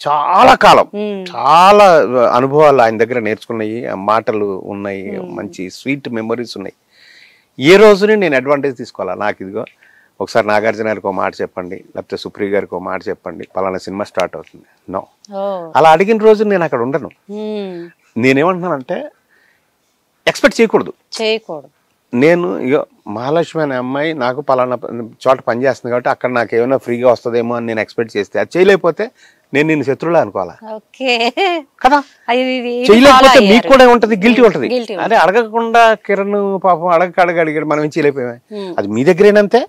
S2: చాలా కాలం, చాలా అనుభవాలు ఆయన దగ్గర నేర్చుకున్నాయి, మాటలు ఉన్నాయి, మంచి స్వీట్ మెమరీస్ ఉన్నాయి. ఏ రోజుని నేను అడ్వాంటేజ్ తీసుకోవాలా, నాకు ఇదిగో ఒకసారి నాగార్జున గారికి ఒక మాట చెప్పండి, లేకపోతే సుప్రియ గారికి ఒక మాట చెప్పండి, పలానా సినిమా స్టార్ట్ అవుతుంది, నో. అలా అడిగిన రోజు నేను అక్కడ ఉండను. నేనేమంటున్నానంటే ఎక్స్పెక్ట్ చేయకూడదు. నేను ఇగో మహాలక్ష్మి అనే అమ్మాయి నాకు పలానా చోట పనిచేస్తుంది కాబట్టి అక్కడ నాకు ఏమైనా ఫ్రీగా వస్తుందేమో అని నేను ఎక్స్పెక్ట్ చేస్తే, అది చేయలేకపోతే నేను నిన్ను శత్రువులా అనుకోవాలా కదా. చేయలేకపోతే మీకు కూడా ఉంటది, గిల్టీ ఉంటది. అదే అడగకుండా కిరణ్ పాపం అడిగాడు, మనం ఏం చేయలేకపోయామే. అది మీ దగ్గరేనంతే,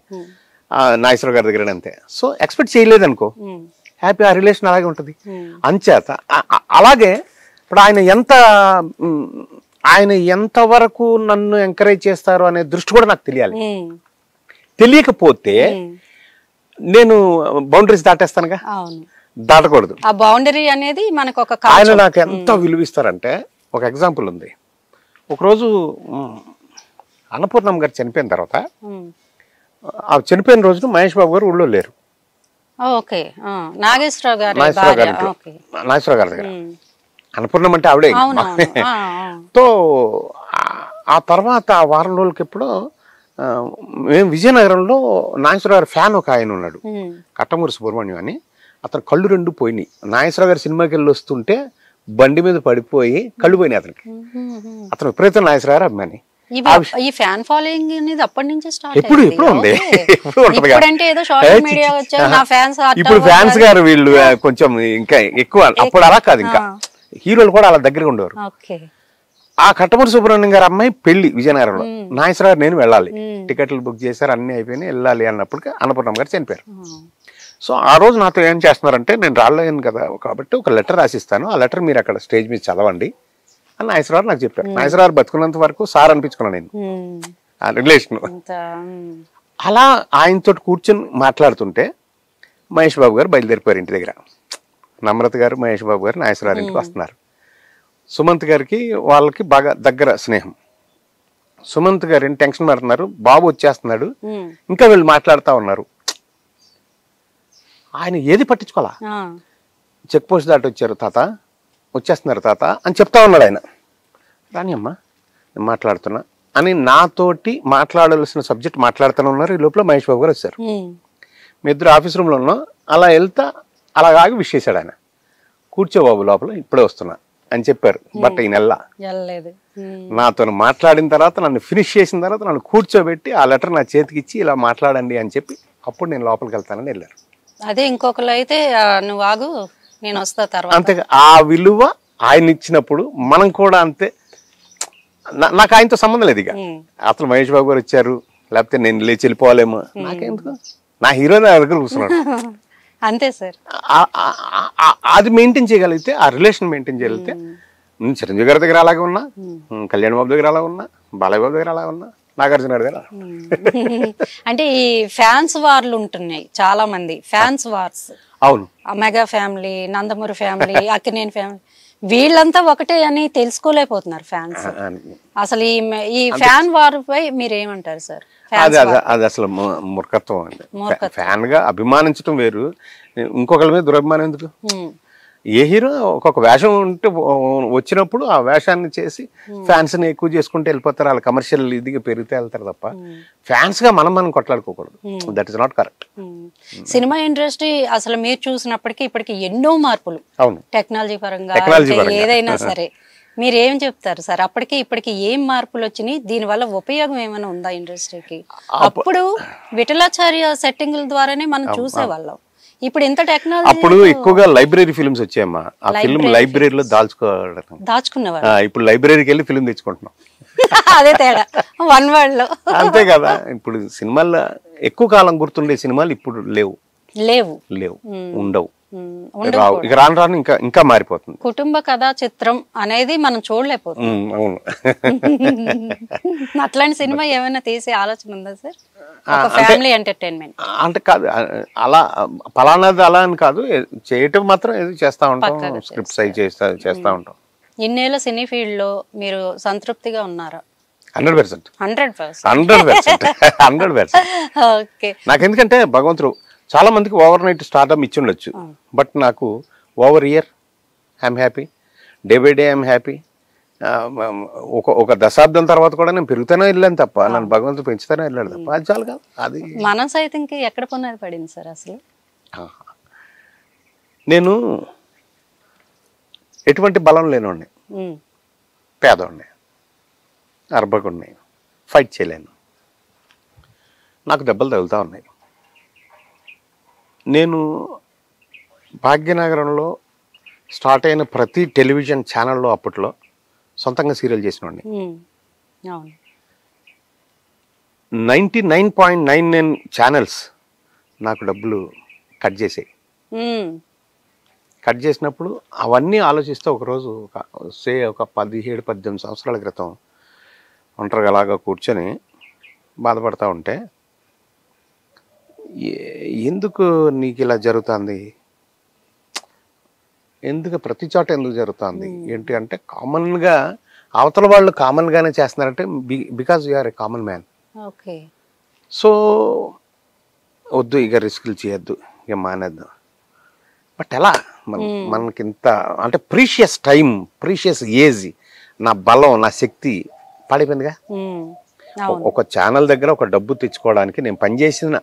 S2: నాగేశ్వర గారి దగ్గరేనంతే. సో ఎక్స్పెక్ట్ చేయలేదు అనుకో, హ్యాపీ, ఆ రిలేషన్ అలాగే ఉంటది. అంచేత అలాగే ఇప్పుడు ఆయన ఎంతవరకు నన్ను ఎంకరేజ్ చేస్తారు అనే దృష్టి కూడా నాకు తెలియాలి. తెలియకపోతే నేను బౌండరీస్ దాటేస్తానుగా, దాటకూడదు.
S1: ఆ బౌండరీ అనేది మనకు ఒక
S2: ఆయన నాకు ఎంత విలువిస్తారంటే, ఒక ఎగ్జాంపుల్ ఉంది. ఒకరోజు అన్నపూర్ణమ్మ గారు చనిపోయిన తర్వాత, ఆ చనిపోయిన రోజున మహేష్ బాబు గారు ఊళ్ళో లేరు.
S1: నాగేశ్వరరావు గారి
S2: దగ్గర అన్నపూర్ణం అంటే ఆవిడే. తో ఆ తర్వాత ఆ వారం రోజులకి ఎప్పుడో మేము విజయనగరంలో నాగేశ్వర గారి ఫ్యాన్ ఒక ఆయన ఉన్నాడు, కట్టమూరి సుబ్రహ్మణ్యం అని. అతను కళ్ళు రెండు పోయినాయి. నాగేశ్వర గారి సినిమాకి వెళ్ళి వస్తుంటే బండి మీద పడిపోయి కళ్ళు పోయినాయి అతనికి. అతను విపరీతం నాగేశ్వర గారు అభిమాని.
S1: ఈ ఫ్యాన్ ఫాలోయింగ్ అనేది అప్పటి నుంచి స్టార్ట్
S2: ఎప్పుడు ఉంది, ఎప్పుడు ఉంటది.
S1: ఇప్పుడు
S2: ఫ్యాన్స్ గారు వీళ్ళు కొంచెం ఇంకా ఎక్కువ, అప్పుడు అలా కాదు, ఇంకా హీరోలు కూడా అలా దగ్గరగా ఉండేవారు. ఆ కట్టమూరి సుబ్రహ్మణ్యం గారి అమ్మాయి పెళ్లి విజయనగరంలో, నాగేశ్వర గారు నేను వెళ్ళాలి, టికెట్లు బుక్ చేశారు, అన్ని అయిపోయినాయి, వెళ్ళాలి అన్నప్పటికీ అన్నపూర్ణమ్మ గారు చనిపోయారు. సో ఆ రోజు నాతో ఏం చేస్తున్నారంటే, నేను రాలేను కదా కాబట్టి ఒక లెటర్ రాసిస్తాను, ఆ లెటర్ మీరు అక్కడ స్టేజ్ మీద చదవండి అని నాగేశ్వర గారు నాకు చెప్పారు. నాగేశ్వర గారు బతుకున్నంత వరకు సార్ అనిపించుకున్నాను నేను ఆ రిలేషన్. అలా ఆయనతో కూర్చొని మాట్లాడుతుంటే మహేష్ బాబు గారు బయలుదేరిపోయారు ఇంటి దగ్గర. నమ్రత గారు, మహేష్ బాబు గారు నాగేశ్వర గారి ఇంటికి వస్తున్నారు. సుమంత్ గారికి వాళ్ళకి బాగా దగ్గర స్నేహం. సుమంత్ గారిని టెన్షన్ పడుతున్నారు, బాబు వచ్చేస్తున్నాడు, ఇంకా వీళ్ళు మాట్లాడుతూ ఉన్నారు. ఆయన ఏది పట్టించుకోవాలా, చెక్ పోస్ట్ దాటి వచ్చారు తాత, వచ్చేస్తున్నారు తాత అని చెప్తా ఉన్నాడు ఆయన. రాని అమ్మా నేను మాట్లాడుతున్నా అని నాతోటి మాట్లాడాల్సిన సబ్జెక్ట్ మాట్లాడుతూనే ఉన్నారు. ఈ లోపల మహేష్ బాబు గారు వచ్చారు. మీ ఇద్దరు ఆఫీస్ రూమ్లో ఉన్నాం, అలా వెళ్తా అలాగాగి విష్ చేశాడు ఆయన. కూర్చో బాబు లోపల ఇప్పుడే వస్తున్నా అని చెప్పారు. బట్ ఈ నెల నాతో మాట్లాడిన తర్వాత, నన్ను ఫినిష్ చేసిన తర్వాత నన్ను కూర్చోబెట్టి ఆ లెటర్ నా చేతికి ఇచ్చి ఇలా మాట్లాడండి అని చెప్పి అప్పుడు నేను లోపలికి వెళ్తానని వెళ్ళారు.
S1: అదే ఇంకొకరు అయితే నువ్వు ఆగు నేను వస్తా తర్వాత.
S2: అంతే, ఆ విలువ ఆయన ఇచ్చినప్పుడు మనం కూడా అంతే. నాకు ఆయనతో సంబంధం లేదు ఇక, అసలు మహేష్ బాబు గారు వచ్చారు లేకపోతే నేను లేచి వెళ్ళిపోవాలేమో నాకెందుకు, నా హీరో నా దగ్గర కూర్చున్నాడు
S1: అంతే సార్.
S2: అది మెయింటైన్ చేయగలిగితే, ఆ రిలేషన్ మెయింటైన్ చేయగలిగితే, చిరంజీవి గారి దగ్గర అలాగే ఉన్నా, కళ్యాణ్ బాబు దగ్గర అలా ఉన్నా, బాలయ్య బాబు దగ్గర అలా ఉన్నా, నాగార్జున గారి దగ్గర.
S1: అంటే ఈ ఫ్యాన్స్ వార్లు ఉంటున్నాయి చాలా మంది, ఫ్యాన్స్ వార్స్.
S2: అవును,
S1: mega family, Nandamuri family, Akkineni family, వీళ్ళంతా ఒకటే అని తెలుసుకోలేకపోతున్నారు ఫ్యాన్స్. అసలు ఈ ఫ్యాన్ వార్ పై మీరేమంటారు సార్?
S2: అది అసలు మూర్ఖత్వం అండి. ఫ్యాన్ గా అభిమానించడం వేరు, ఇంకొకరి మీద దురభిమానం ఎందుకు? ఏ హీరో ఒక్కొక్క వేషం ఉంటే వచ్చినప్పుడు ఆ వేషాన్ని చేసి ఫ్యాన్స్ ని ఎక్కువ చేసుకుంటూ వెళ్ళిపోతారు. వాళ్ళ కమర్షియల్ ఇదిగా పెరిగితే వెళ్తారు తప్ప ఫ్యాన్స్ గా మనం కొట్లాడుకోకూడదు. That is not correct.
S1: Cinema industry అసలు మీరు చూసినప్పటికీ ఇప్పటికి ఎన్నో మార్పులు,
S2: అవును,
S1: టెక్నాలజీ పరంగా ఏదైనా సరే మీరు ఏం చెప్తారు సార్? అప్పటికి ఇప్పటికి ఏం మార్పులు వచ్చినాయి? దీనివల్ల ఉపయోగం ఏమైనా ఉందా ఇండస్ట్రీకి? అప్పుడు విఠలాచార్య సెట్టింగుల ద్వారానే మనం చూసేవాళ్ళం. ఇప్పుడు ఇంత టెక్నాలజీ.
S2: అప్పుడు ఎక్కువగా లైబ్రరీ ఫిల్మ్స్ వచ్చాయమ్మా. ఆ ఫిల్మ్ లైబ్రరీలో దాచుకునేవాళ్ళం. ఇప్పుడు లైబ్రరీకి వెళ్ళి ఫిల్మ్ తెచ్చుకుంటున్నాం.
S1: అదే తేడా, వన్ వర్డ్ లో.
S2: అంతే కదా. ఇప్పుడు సినిమాల్లో ఎక్కువ కాలం గుర్తుండే సినిమాలు ఇప్పుడు లేవు, ఉండవు. ఇక రాను రాను ఇంకా మారిపోతుంది.
S1: కుటుంబ కథా చిత్రం అనేది మనం చూడలేకపోతున్నాం.
S2: అవును.
S1: అట్లాంటి సినిమా ఏమైనా తీసే ఆలోచన ఉందా సార్? ఫ్యామిలీ ఎంటర్టైన్మెంట్
S2: అంటే కాదు, అలా ఫలానాది అలా అని కాదు, చేయటం మాత్రం ఏదో చేస్తా ఉంటాం, స్క్రిప్ట్స్ అవి చేస్తా ఉంటాం.
S1: ఇన్నేళ్ళ సినీ ఫీల్డ్ లో మీరు సంతృప్తిగా ఉన్నారా?
S2: 100%. 100%.
S1: ఓకే.
S2: నాకు ఎందుకంటే భగవంతుడు చాలా మందికి ఓవర్ నైట్ స్టార్డమ్ ఇచ్చి ఉండొచ్చు, బట్ నాకు over year I'm happy, day by day I'm happy. ఒక దశాబ్దం తర్వాత కూడా నేను పెరుగుతానే వెళ్ళాను తప్ప, నన్ను భగవంతుడు పెంచుతానే వెళ్ళాడు తప్ప, అది చాలు కదా. అది
S1: మనం సైతంకి ఎక్కడ పునాది పడింది సార్ అసలు?
S2: నేను ఎటువంటి బలం లేనివాడిని, పేదవాడిని, అర్భకుడిని, ఫైట్ చేయలేను, నాకు దెబ్బలు తగులుతూ ఉన్నాయి. నేను భాగ్యనగరంలో స్టార్ట్ అయిన ప్రతి టెలివిజన్ ఛానల్లో అప్పట్లో సొంతంగా సీరియల్ చేసినవాడిని. 99.99 ఛానల్స్ నాకు డబ్బులు కట్ చేసాయి. కట్ చేసినప్పుడు అవన్నీ ఆలోచిస్తే ఒకరోజు ఒక 17-18 సంవత్సరాల క్రితం ఒంటరిగా అలాగా కూర్చొని బాధపడతా ఉంటే, ఎందుకు నీకు ఇలా జరుగుతుంది, ఎందుకు ప్రతి చోట ఎందుకు జరుగుతుంది ఏంటి అంటే, కామన్గా అవతల వాళ్ళు కామన్గానే చేస్తున్నారంటే because you're a common man. So వద్దు, ఇక రిస్కులు చేయొద్దు, ఇక మానేద్దాం. బట్ ఎలా మనకింత అంటే ప్రీషియస్ టైం, ప్రీషియస్ ఏజ్, నా బలం, నా శక్తి పడిపోయిందిగా. ఒక ఛానల్ దగ్గర ఒక డబ్బు తెచ్చుకోవడానికి, నేను పనిచేసిన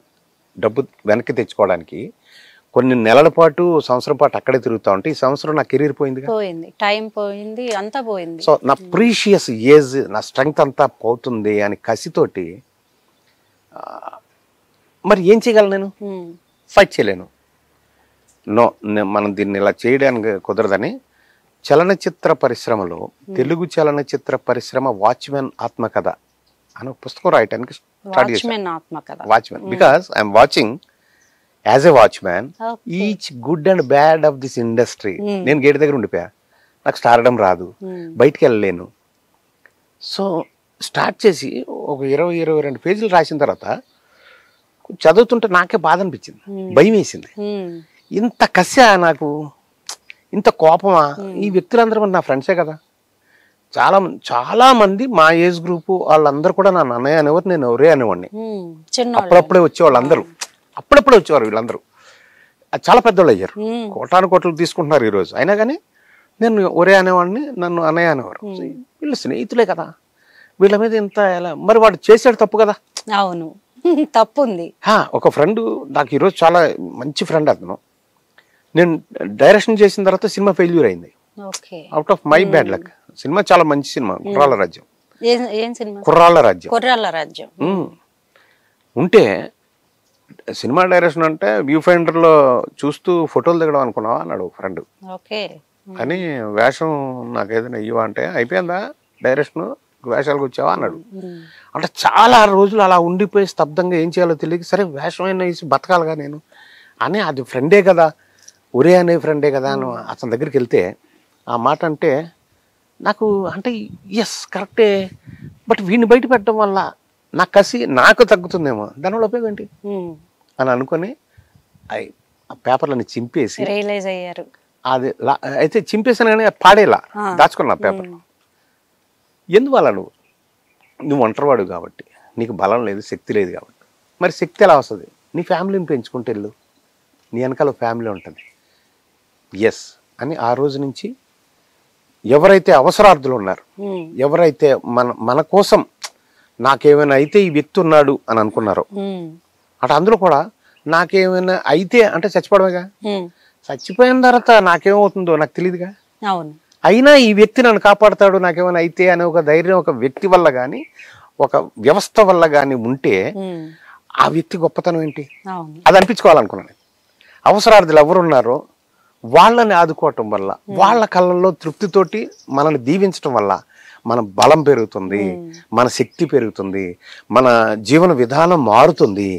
S2: డబ్బు వెనక్కి తెచ్చుకోవడానికి కొన్ని నెలల పాటు, సంవత్సరం పాటు అక్కడే తిరుగుతా ఉంటే, ఈ సంవత్సరం నా కెరీర్ పోయిందిగా,
S1: టైం పోయింది, అంతా పోయింది.
S2: సో నా ప్రీషియస్ ఏజ్, నా స్ట్రెంగ్త్ అంతా పోతుంది అని కసితోటి మరి ఏం చేయగలను? నేను ఫైట్ చేయలేను. నో, మనం దీన్ని ఇలా చేయడానికి కుదరదని చలనచిత్ర పరిశ్రమలో, తెలుగు చలనచిత్ర పరిశ్రమ వాచ్మెన్ ఆత్మకథ అని ఒక పుస్తకం రాయటానికి స్టార్ట్ చేశాను. Watchman, because I'm watching as a watchman each good and bad of this industry. నేను గేట్ దగ్గర ఉండిపోయా, నాకు స్టార్డమ్ రాదు, బయటికి వెళ్ళలేను. సో స్టార్ట్ చేసి ఒక 20-22 పేజీలు రాసిన తర్వాత చదువుతుంటే నాకే బాధ అనిపించింది, భయం వేసింది. ఇంత కస్యా నాకు, ఇంత కోపమా? ఈ వ్యక్తులందరూ నా ఫ్రెండ్సే కదా. చాలా మంది మా ఏజ్ గ్రూప్ వాళ్ళందరూ కూడా నన్ను అన్నయ్య అనేవారు, నేను ఒరే అనేవాడిని. అప్పుడప్పుడే వచ్చేవాళ్ళు అందరూ, అప్పుడప్పుడే వచ్చేవారు వీళ్ళందరూ. చాలా పెద్దోళ్ళు అయ్యారు, కోట్లు తీసుకుంటున్నారు ఈరోజు. అయినా కానీ నేను ఒరే అనేవాడిని, నన్ను అన్నయ్య అనేవారు. వీళ్ళు స్నేహితులే కదా, వీళ్ళ మీద ఇంత ఎలా? మరి వాడు చేసాడు తప్పు కదా.
S1: అవును, తప్పు ఉంది.
S2: ఒక ఫ్రెండ్ నాకు ఈరోజు చాలా మంచి ఫ్రెండ్, అతను నేను డైరెక్షన్ చేసిన తర్వాత సినిమా ఫెయిల్యూర్ అయింది. Out of my bad luck. Cinema చాలా మంచి సినిమా, కుర్రాళ్ళ రాజ్యం. కుర్రాళ్ళ రాజ్యం ఉంటే, సినిమా డైరెక్షన్ అంటే వ్యూ ఫైండర్ లో చూస్తూ ఫోటోలు దిగడం అనుకున్నావా అన్నాడు ఫ్రెండ్. అని వేషం నాకు ఏదైనా ఇవ్వ అంటే, అయిపోయిందా డైరెక్షన్, వేషాలకు వచ్చావా అన్నాడు. అంటే చాలా రోజులు అలా ఉండిపోయి స్తబ్దంగా ఏం చేయాలో తెలియక, సరే వేషం అయినా వేసి బతకాలిగా నేను అని, అది ఫ్రెండే కదా, ఒరే అనే ఫ్రెండే కదా అని అతని దగ్గరికి వెళ్తే ఆ మాట అంటే నాకు అంటే ఎస్ కరెక్టే, బట్ వీడిని బయట పెట్టడం వల్ల నా కసి నాకు తగ్గుతుందేమో, దానివల్ల ఉపయోగం ఏంటి అని అనుకుని ఆ పేపర్లని చింపేసి
S1: రియలైజ్ అయ్యారు.
S2: అది అయితే చింపేసాను కానీ పాడేలా దాచుకున్నా పేపర్. ఎందువల్ల నువ్వు ఒంటరివాడు కాబట్టి, నీకు బలం లేదు, శక్తి లేదు కాబట్టి. మరి శక్తి ఎలా వస్తుంది? నీ ఫ్యామిలీని పెంచుకుంటే వెళ్ళు, నీ వెనకాల ఫ్యామిలీ ఉంటుంది. ఎస్, అని ఆ రోజు నుంచి ఎవరైతే అవసరార్థులు ఉన్నారు, ఎవరైతే మన కోసం నాకేమైనా అయితే ఈ వ్యక్తి ఉన్నాడు అని అనుకున్నారో, అటు అందులో కూడా నాకేమైనా అయితే అంటే చచ్చిపోవడమేగా, చచ్చిపోయిన తర్వాత నాకేమవుతుందో నాకు తెలియదుగా, అయినా ఈ వ్యక్తి నన్ను కాపాడుతాడు నాకేమైనా అయితే అనే ఒక ధైర్యం ఒక వ్యక్తి వల్ల కానీ ఒక వ్యవస్థ వల్ల కానీ ఉంటే ఆ వ్యక్తి గొప్పతనం ఏంటి అది అనిపించుకోవాలనుకున్నాను. అవసరార్థులు ఎవరున్నారో వాళ్ళని ఆదుకోవటం వల్ల, వాళ్ళ కళ్ళల్లో తృప్తితోటి మనల్ని దీవించటం వల్ల మన బలం పెరుగుతుంది, మన శక్తి పెరుగుతుంది, మన జీవన విధానం మారుతుంది.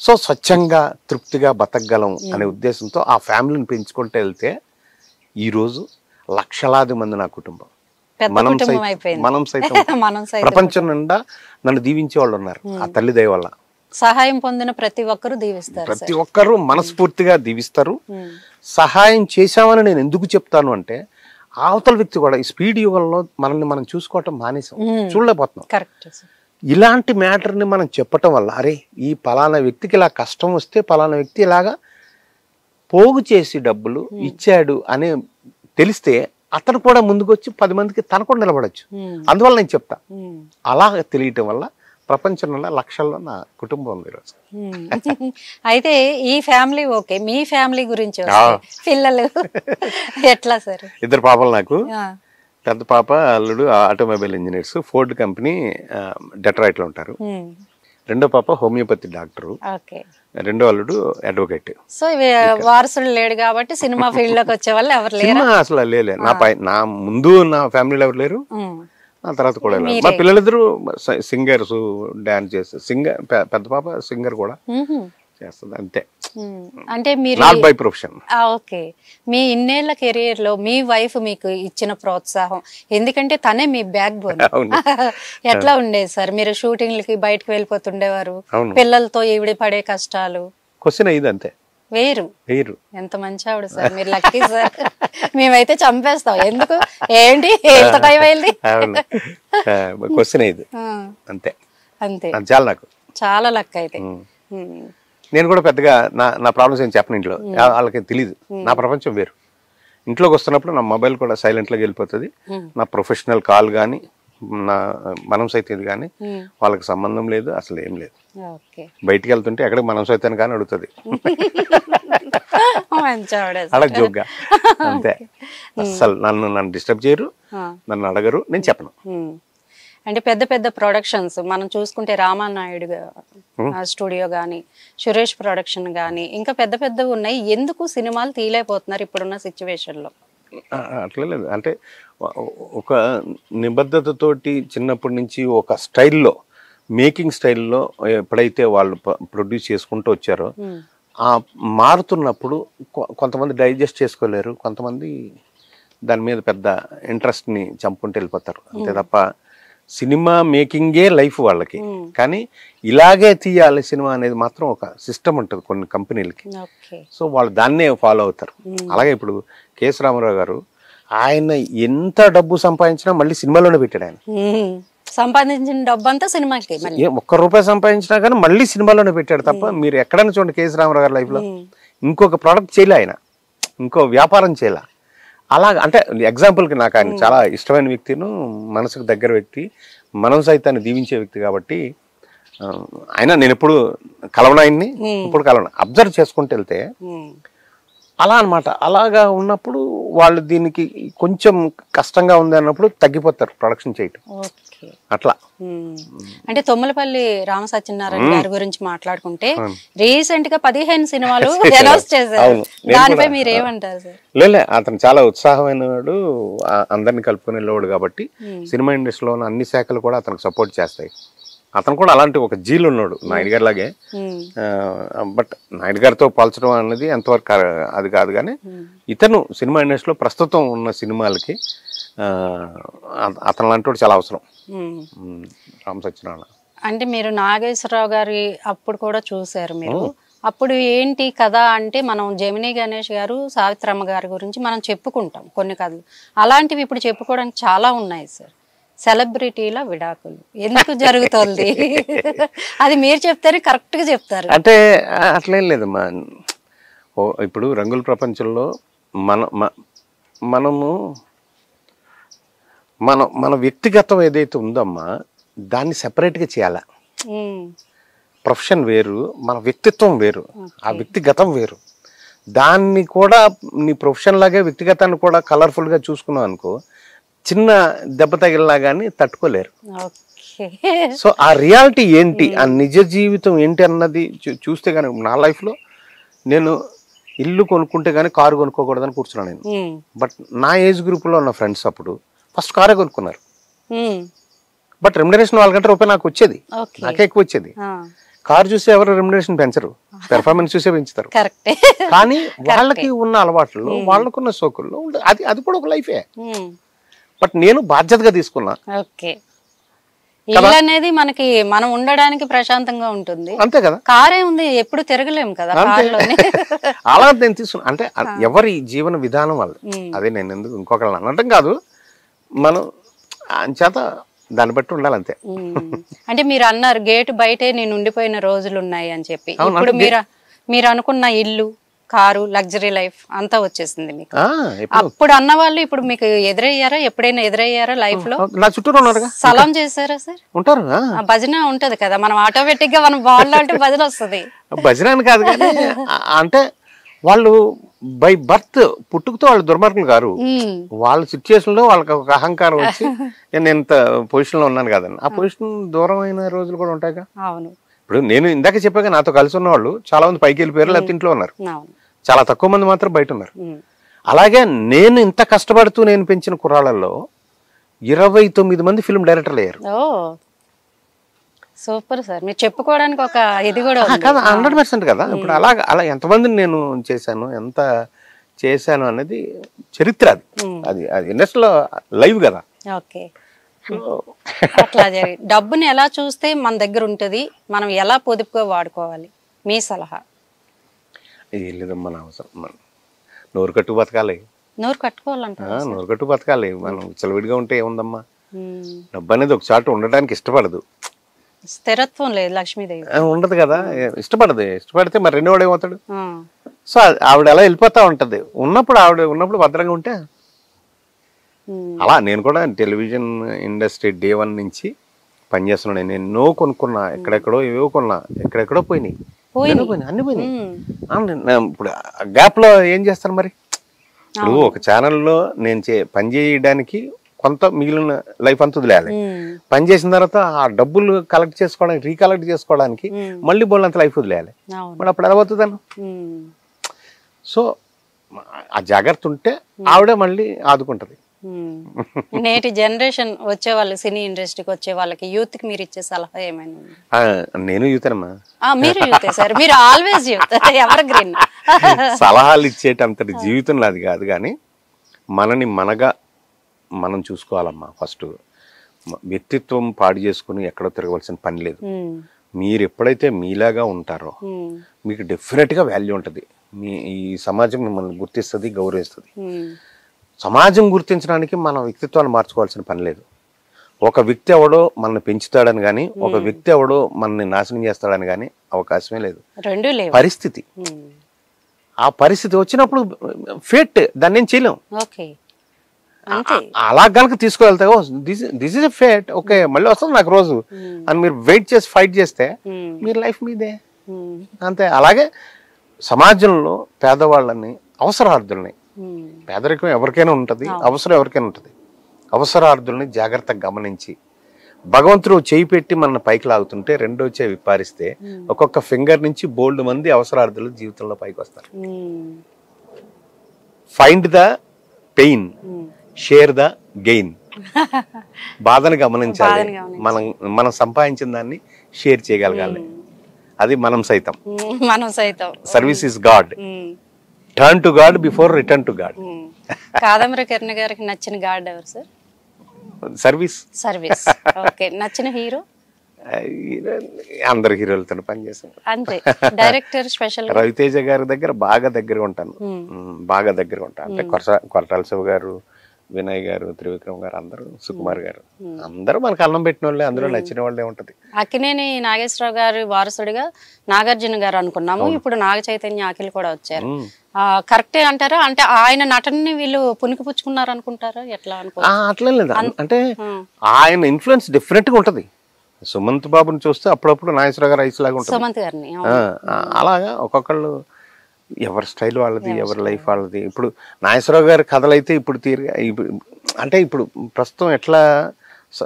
S2: సో స్వచ్ఛంగా తృప్తిగా బతకగలం అనే ఉద్దేశంతో ఆ ఫ్యామిలీని పెంచుకుంటూ వెళ్తే ఈరోజు లక్షలాది మంది నా కుటుంబం, మనం సైతం ప్రపంచం నిండా నన్ను దీవించే వాళ్ళు ఉన్నారు ఆ తల్లి దయ వల్ల.
S1: సహాయం పొందిన ప్రతి ఒక్కరు దీవిస్తారు,
S2: ప్రతి ఒక్కరు మనస్ఫూర్తిగా దీవిస్తారు. సహాయం చేశామని నేను ఎందుకు చెప్తాను అంటే అవతల వ్యక్తి కూడా ఈ స్పీడ్ యుగంలో మనల్ని మనం చూసుకోవటం మానేసాం, చూడలేకపోతున్నాం. ఇలాంటి మ్యాటర్ని మనం చెప్పటం వల్ల అరే ఈ పలానా వ్యక్తికి ఇలా కష్టం వస్తే పలానా వ్యక్తి ఇలాగా పోగు చేసి డబ్బులు ఇచ్చాడు అనే తెలిస్తే అతను కూడా ముందుకు వచ్చి 10 మందికి తన కూడా నిలబడచ్చు. అందువల్ల నేను చెప్తా, అలా తెలియటం వల్ల ప్రపంచంలో లక్షల్లో నా కుటుంబం ఉంది ఈరోజు.
S1: అయితే ఈ ఫ్యామిలీ ఓకే, మీ ఫ్యామిలీ గురించి పిల్లలు ఎట్లా సార్?
S2: 2 పాపలు నాకు. పెద్ద పాప అల్లుడు automobile engineers, Ford company Detroit లో ఉంటారు. రెండో పాప హోమియోపతి డాక్టరు, రెండో అల్లుడు అడ్వకేట్.
S1: సో వారసుడు లేడు కాబట్టి సినిమా ఫీల్డ్ లోకి వచ్చే వాళ్ళు ఎవరు లేరు
S2: అసలు. లేలే, నా ముందు నా ఫ్యామిలీలో ఎవరు లేరు, ఆ తర్వాత కూడా మా పిల్లలిద్దరు సింగర్స్, డాన్స్ చేస్తారు. సింగర్ పెద్ద పాప సింగర్ కూడా చేస్తుంది, అంతే.
S1: అంటే మీరు
S2: నాట్ బై ప్రొఫెషన్.
S1: ఓకే, మీ ఇన్నేళ్ల కెరీర్ లో మీ వైఫ్ మీకు ఇచ్చిన ప్రోత్సాహం, ఎందుకంటే తనే మీ బ్యాక్ బోన్. ఎట్లా ఉండేది సార్? మీరు షూటింగ్లకి బయటకు వెళ్ళిపోతుండేవారు, పిల్లలతో ఈవిడ పడే కష్టాలు.
S2: క్వశ్చన్ అయ్యింది అంతే,
S1: వేరు. ఎంత మంచి ఆవిడ సార్, మీరు లక్కీ సార్. మేమైతే చంపేస్తాం, ఎందుకు ఏంటి ఎంత టైం అయింది.
S2: క్వశ్చన్ అయ్యింది అంతే అంతే, చాలా నాకు
S1: చాలా లక్. అయితే
S2: నేను కూడా పెద్దగా నా ప్రాబ్లమ్స్ ఏం చెప్పను ఇంట్లో, వాళ్ళకి తెలియదు. నా ప్రపంచం వేరు. ఇంట్లోకి వస్తున్నప్పుడు నా మొబైల్ కూడా సైలెంట్ లోకి వెళ్ళిపోతుంది. నా ప్రొఫెషనల్ కాల్ కానీ నా మనం సైతం కానీ వాళ్ళకి సంబంధం లేదు, అసలు ఏం లేదు. బయటికి వెళ్తుంటే ఎక్కడికి మనం సైతం కానీ అడుగుతుంది, అలా జోక్గా అంతే. అసలు నన్ను డిస్టర్బ్ చేయరు, నన్ను అడగరు, నేను చెప్పను.
S1: అంటే పెద్ద పెద్ద ప్రొడక్షన్స్ మనం చూసుకుంటే రామానాయుడు స్టూడియో కానీ, సురేష్ ప్రొడక్షన్ కానీ, ఇంకా పెద్ద పెద్దవి ఉన్నాయి. ఎందుకు సినిమాలు తీయలేకపోతున్నారు ఇప్పుడున్న సిచ్యువేషన్ లో?
S2: అట్లా లేదు, అంటే ఒక నిబద్ధతతోటి చిన్నప్పటి నుంచి ఒక స్టైల్లో, మేకింగ్ స్టైల్లో ఎప్పుడైతే వాళ్ళు ప్రొడ్యూస్ చేసుకుంటూ వచ్చారో ఆ మారుతున్నప్పుడు కొంతమంది డైజెస్ట్ చేసుకోలేరు, కొంతమంది దాని మీద పెద్ద ఇంట్రెస్ట్ని చంపుకుంటూ వెళ్ళిపోతారు అంతే తప్ప సినిమా మేకింగే లైఫ్ వాళ్ళకి. కానీ ఇలాగే తీయాలి సినిమా అనేది మాత్రం ఒక సిస్టమ్ ఉంటుంది కొన్ని కంపెనీలకి. సో వాళ్ళు దాన్నే ఫాలో అవుతారు. అలాగే ఇప్పుడు కెఎస్ రామారావు గారు ఆయన ఎంత డబ్బు సంపాదించినా మళ్ళీ సినిమాలోనే పెట్టాడు. ఆయన
S1: సంపాదించిన డబ్బు అంతా సినిమాకి,
S2: ₹1 సంపాదించినా కానీ మళ్ళీ సినిమాలోనే పెట్టాడు తప్ప మీరు ఎక్కడైనా చూడండి కెఎస్ రామారావు గారి లైఫ్ లో ఇంకొక ప్రోడక్ట్ చేయలే, ఆయన ఇంకో వ్యాపారం చేయలే. అలా అంటే ఎగ్జాంపుల్కి నాకు ఆయన చాలా ఇష్టమైన వ్యక్తిను, మనసుకు దగ్గర వ్యక్తి, మనం సైతాన్ని దీవించే వ్యక్తి కాబట్టి ఆయన నేను ఎప్పుడు కలవను, ఆయన్ని ఇప్పుడు కలవను, అబ్జర్వ్ చేసుకుంటూ వెళ్తే అలా అనమాట. అలాగా ఉన్నప్పుడు వాళ్ళు దీనికి కొంచెం కష్టంగా ఉంది అన్నప్పుడు తగ్గిపోతారు ప్రొడక్షన్ చేయటం. అట్లా
S1: అంటే తొమ్మలపల్లి రామ సత్యనారాయణ గారి గురించి మాట్లాడుకుంటే రీసెంట్ గా 15 సినిమాలు అనౌన్స్ చేశారు. దానిపై మీరు ఏమంటారు సార్?
S2: లేలే, అతను చాలా ఉత్సాహమైన వాడు, అందరిని కలుపుకుని వెళ్ళేవాడు కాబట్టి సినిమా ఇండస్ట్రీలో ఉన్న అన్ని శాఖలు కూడా అతనికి సపోర్ట్ చేస్తాయి. అతను కూడా అలాంటి ఒక జీలు ఉన్నాడు నాయుడు గారి లాగే. బట్ నాయుడు గారితో పోల్చడం అనేది ఎంతవరకు అది కాదు, కానీ ఇతను సినిమా ఇండస్ట్రీలో ప్రస్తుతం ఉన్న సినిమాలకి అతను లాంటి చాలా అవసరం. రామ సత్యనారాయణ
S1: అంటే మీరు నాగేశ్వరరావు గారి అప్పుడు కూడా చూసారు మీరు, అప్పుడు ఏంటి కథ అంటే మనం జమినీ గణేష్ గారు, సావిత్రమ్మ గారి గురించి మనం చెప్పుకుంటాం కొన్ని కథలు, అలాంటివి ఇప్పుడు చెప్పుకోవడానికి చాలా ఉన్నాయి సార్. సెలబ్రిటీల విడాకులు ఎందుకు జరుగుతుంది అది మీరు చెప్తారు, కరెక్ట్ గా చెప్తారు.
S2: అంటే అట్లేం లేదమ్మా. ఇప్పుడు రంగుల ప్రపంచంలో మనము మన వ్యక్తిగతం ఏదైతే ఉందమ్మా దాన్ని సెపరేట్గా చేయాలా. ప్రొఫెషన్ వేరు, మన వ్యక్తిత్వం వేరు, ఆ వ్యక్తిగతం వేరు. దాన్ని కూడా నీ ప్రొఫెషన్ లాగే వ్యక్తిగతాన్ని కూడా కలర్ఫుల్గా చూసుకున్నావు అనుకో, చిన్న దెబ్బ తగిలినా కానీ తట్టుకోలేరు. సో ఆ రియాలిటీ ఏంటి, ఆ నిజ జీవితం ఏంటి అన్నది చూస్తే కానీ నా లైఫ్లో నేను ఇల్లు కొనుక్కుంటే కానీ కారు కొనుక్కోకూడదని కూర్చున్నాను నేను. బట్ నా ఏజ్ గ్రూప్లో ఉన్న ఫ్రెండ్స్ అప్పుడు ఫస్ట్ కారే కొనుక్కున్నారు. బట్ రెమ్యునరేషన్ వాళ్ళకంటే రూపాయి నాకు వచ్చేది, నాకే ఎక్కువ వచ్చేది. కారు చూసి ఎవరు రెమ్యునరేషన్ పెంచరు, పెర్ఫార్మెన్స్ చూసే పెంచుతారు. కానీ వాళ్ళకి ఉన్న అలవాట్లు, వాళ్ళకున్న సోకుల్లో అది కూడా ఒక లైఫే. బట్ నేను బాధ్యతగా తీసుకున్నా.
S1: ఇల్లు అనేది మనకి మనం ఉండడానికి ప్రశాంతంగా ఉంటుంది, అంతే కదా. కారే ఉంది, ఎప్పుడు తిరగలేము కదా కార్లోనే.
S2: అలా నేను తీసుకున్నా. అంటే ఎవరి జీవన విధానం వాళ్ళు. అదే నేను ఎందుకు ఇంకొకళ్ళని అనటం కాదు, మనం చేత దాన్ని బట్టి ఉండాలి అంతే.
S1: అంటే మీరు అన్నారు గేటు బయటే నేను ఉండిపోయిన రోజులు ఉన్నాయి అని చెప్పి. ఇప్పుడు మీరు అనుకున్న ఇల్లు, కారు, లగ్జరీ లైఫ్ అంతా వచ్చేసింది మీకు. అప్పుడు అన్న వాళ్ళు ఇప్పుడు మీకు ఎదురయ్యారా? ఎప్పుడైనా ఎదురయ్యారా లైఫ్ లో?
S2: నా చుట్టూ ఉన్నారుగా.
S1: సలాం చేశారా సార్?
S2: ఉంటారు.
S1: భజన ఉంటది కదా, మనం ఆటోమేటిక్ గా మనం బాల్ అంటే భజన వస్తుంది.
S2: భజన అని కాదు కానీ అంటే వాళ్ళు బై బర్త్ పుట్టుకతో వాళ్ళు దుర్మార్గులు గారు. వాళ్ళ సిచ్యుయేషన్ లో వాళ్ళకి ఒక అహంకారం వచ్చి నేను ఇంత పొజిషన్ లో ఉన్నాను కదండి, ఆ పొజిషన్ దూరం అయిన రోజులు కూడా ఉంటాయిగా.
S1: అవును.
S2: ఇప్పుడు నేను ఇందాక చెప్పాక నాతో కలిసి ఉన్న వాళ్ళు చాలా మంది పైకి వెళ్ళిపోయారు, లేకపోతే ఇంట్లో ఉన్నారు. చాలా తక్కువ మంది మాత్రం బయట ఉన్నారు. అలాగే నేను ఇంత కష్టపడుతూ నేను పెంచిన కుర్రాళ్ళల్లో 29 మంది ఫిల్మ్ డైరెక్టర్లు అయ్యారు.
S1: సూపర్ సార్, మీరు చెప్పుకోవడానికి ఒక ఇది కూడా
S2: కదా. 100% కదా. ఇప్పుడు అలా ఎంతమందిని నేను చేశాను, ఎంత చేశాను అనేది చరిత్ర. అది ఇండస్ట్రీలో లైవ్ కదా.
S1: ఓకే. అట్లా డబ్బుని ఎలా చూస్తే మన దగ్గర ఉంటది, మనం ఎలా పొదుపుగా వాడుకోవాలి, మీ సలహా?
S2: ఏం లేదమ్మా, మన అవసరం నోరు కట్టు బతకాలి.
S1: నోరు కట్టుకోవాలంట,
S2: నోరు కట్టు బతకాలి. మనం చెలవిడిగా ఉంటే ఏముందమ్మా. డబ్బు అనేది ఒక చాటు ఉండడానికి ఇష్టపడదు,
S1: స్థిరత్వం లేదు, లక్ష్మీదేవి
S2: ఉండదు కదా. ఇష్టపడితే మరి రెండోవాడు ఏమవుతాడు. సో ఆవిడ ఎలా వెళ్ళిపోతా ఉంటది. ఉన్నప్పుడు భద్రంగా ఉంటే అలా. నేను కూడా టెలివిజన్ ఇండస్ట్రీ డే 1 నుంచి పనిచేస్తున్నాను. నేను ఎన్నో కొనుక్కున్నా, ఎక్కడెక్కడో ఏవో కొన్నా, ఎక్కడెక్కడో పోయినాయి, అన్ని పోయినాయి. ఇప్పుడు గ్యాప్ లో ఏం చేస్తాను మరి? ఇప్పుడు ఒక ఛానల్లో నేను పని చేయడానికి కొంత మిగిలిన లైఫ్ అంతా వదిలేయాలి. పని చేసిన తర్వాత ఆ డబ్బులు కలెక్ట్ చేసుకోవడానికి, రీకలెక్ట్ చేసుకోవడానికి మళ్ళీ బోళ్ళంత లైఫ్ వదిలేయాలి. మరి అప్పుడు ఎలా పోతుందను? సో ఆ జాగ్రత్త ఉంటే ఆవిడే మళ్ళీ ఆదుకుంటది.
S1: నేటి జనరేషన్ వచ్చే వాళ్ళు, సినీ ఇండస్ట్రీకి వచ్చే వాళ్ళకి, యూత్ కి మీరు ఇచ్చే సలహా ఏమైనా?
S2: నేను యూతేనమ్మా.
S1: మీరు యూతే సార్, మీరు ఆల్వేస్ యూత్, ఎవర్ గ్రీన్.
S2: సలహాలు ఇచ్చేటంతటి జీవితం నాది కాదు, కానీ మనని మనం చూసుకోవాలమ్మా. ఫస్ట్ వ్యక్తిత్వం పాడు చేసుకుని ఎక్కడో తిరగవలసిన పని లేదు. మీరు ఎప్పుడైతే మీలాగా ఉంటారో మీకు డెఫినెట్గా వాల్యూ ఉంటుంది. ఈ సమాజం మిమ్మల్ని గుర్తిస్తుంది, గౌరవిస్తుంది. సమాజం గుర్తించడానికి మనం వ్యక్తిత్వాన్ని మార్చుకోవాల్సిన పని లేదు. ఒక వ్యక్తి ఎవడో మనల్ని పెంచుతాడని కానీ, ఒక వ్యక్తి ఎవడో మనల్ని నాశనం చేస్తాడని కానీ అవకాశమే లేదు. పరిస్థితి, ఆ పరిస్థితి వచ్చినప్పుడు ఫేట్, దాన్ని ఏం చేయలేం. అలా గనక తీసుకువెళ్తే this is a fate, okay మళ్ళీ వస్తుంది నాకు రోజు అని మీరు వెయిట్ చేసి ఫైట్ చేస్తే మీరు లైఫ్ మీదే అంతే. అలాగే సమాజంలో పేదవాళ్ళని, అవసరార్థుల్ని, పేదరికం ఎవరికైనా ఉంటుంది, అవసరం ఎవరికైనా ఉంటుంది, అవసరార్థుల్ని జాగ్రత్తగా గమనించి భగవంతుడు చేయి పెట్టి మన పైకి లాగుతుంటే రెండో చేయి విప్పారిస్తే ఒక్కొక్క ఫింగర్ నుంచి బోల్డ్ మంది అవసరార్థులు జీవితంలో పైకి వస్తారు. Find the pain, share the gain. బాధను గమనించాలి, మనం సంపాదించిన దాన్ని షేర్ చేయగలగాలి. అది మనం సైతం. Service is God. Turn to God before return to God.
S1: Kadambari Kiran గారికి నచ్చిన గాడ్ ఎవరు సార్?
S2: సర్వీస్.
S1: ఓకే. నచ్చిన హీరో?
S2: అందరు హీరోలతో పనిచేస్తాను
S1: అంతే. డైరెక్టర్ స్పెషల్
S2: రవితేజ గారి దగ్గర బాగా దగ్గరగా ఉంటాను. అంటే కొరటాల శివ గారు, వినయ్ గారు, త్రివిక్రమ్ గారు, అందరూ, సుకుమార్ గారు, అందరూ మనకు అన్నం పెట్టిన వాళ్ళే, అందులో నచ్చిన వాళ్ళే ఉంటది.
S1: అక్కినేని నాగేశ్వరరావు గారి వారసుడిగా నాగార్జున గారు అనుకున్నాము, ఇప్పుడు నాగ చైతన్య అఖిల్ కూడా వచ్చారు. కరెక్టే అంటారా? అంటే ఆయన నటనని వీళ్ళు పుణికిపుచ్చుకున్నారు అనుకుంటారా, ఎట్లా అనుకో?
S2: అట్లా లేదు, అంటే ఆయన ఇన్ఫ్లుయెన్స్ డిఫరెంట్ గా ఉంటది. సుమంత్ బాబుని చూస్తే అప్పుడప్పుడు నాగేశ్వరరావు గారు ఐస్ లాగా ఉంటుంది.
S1: సుమంత్ గారిని
S2: అలాగా ఒక్కొక్కళ్ళు ఎవరి స్టైల్ వాళ్ళది, ఎవరి లైఫ్ వాళ్ళది. ఇప్పుడు నాగేశ్వరరావు గారి కథలు అయితే ఇప్పుడు అంటే ఇప్పుడు ప్రస్తుతం ఎట్లా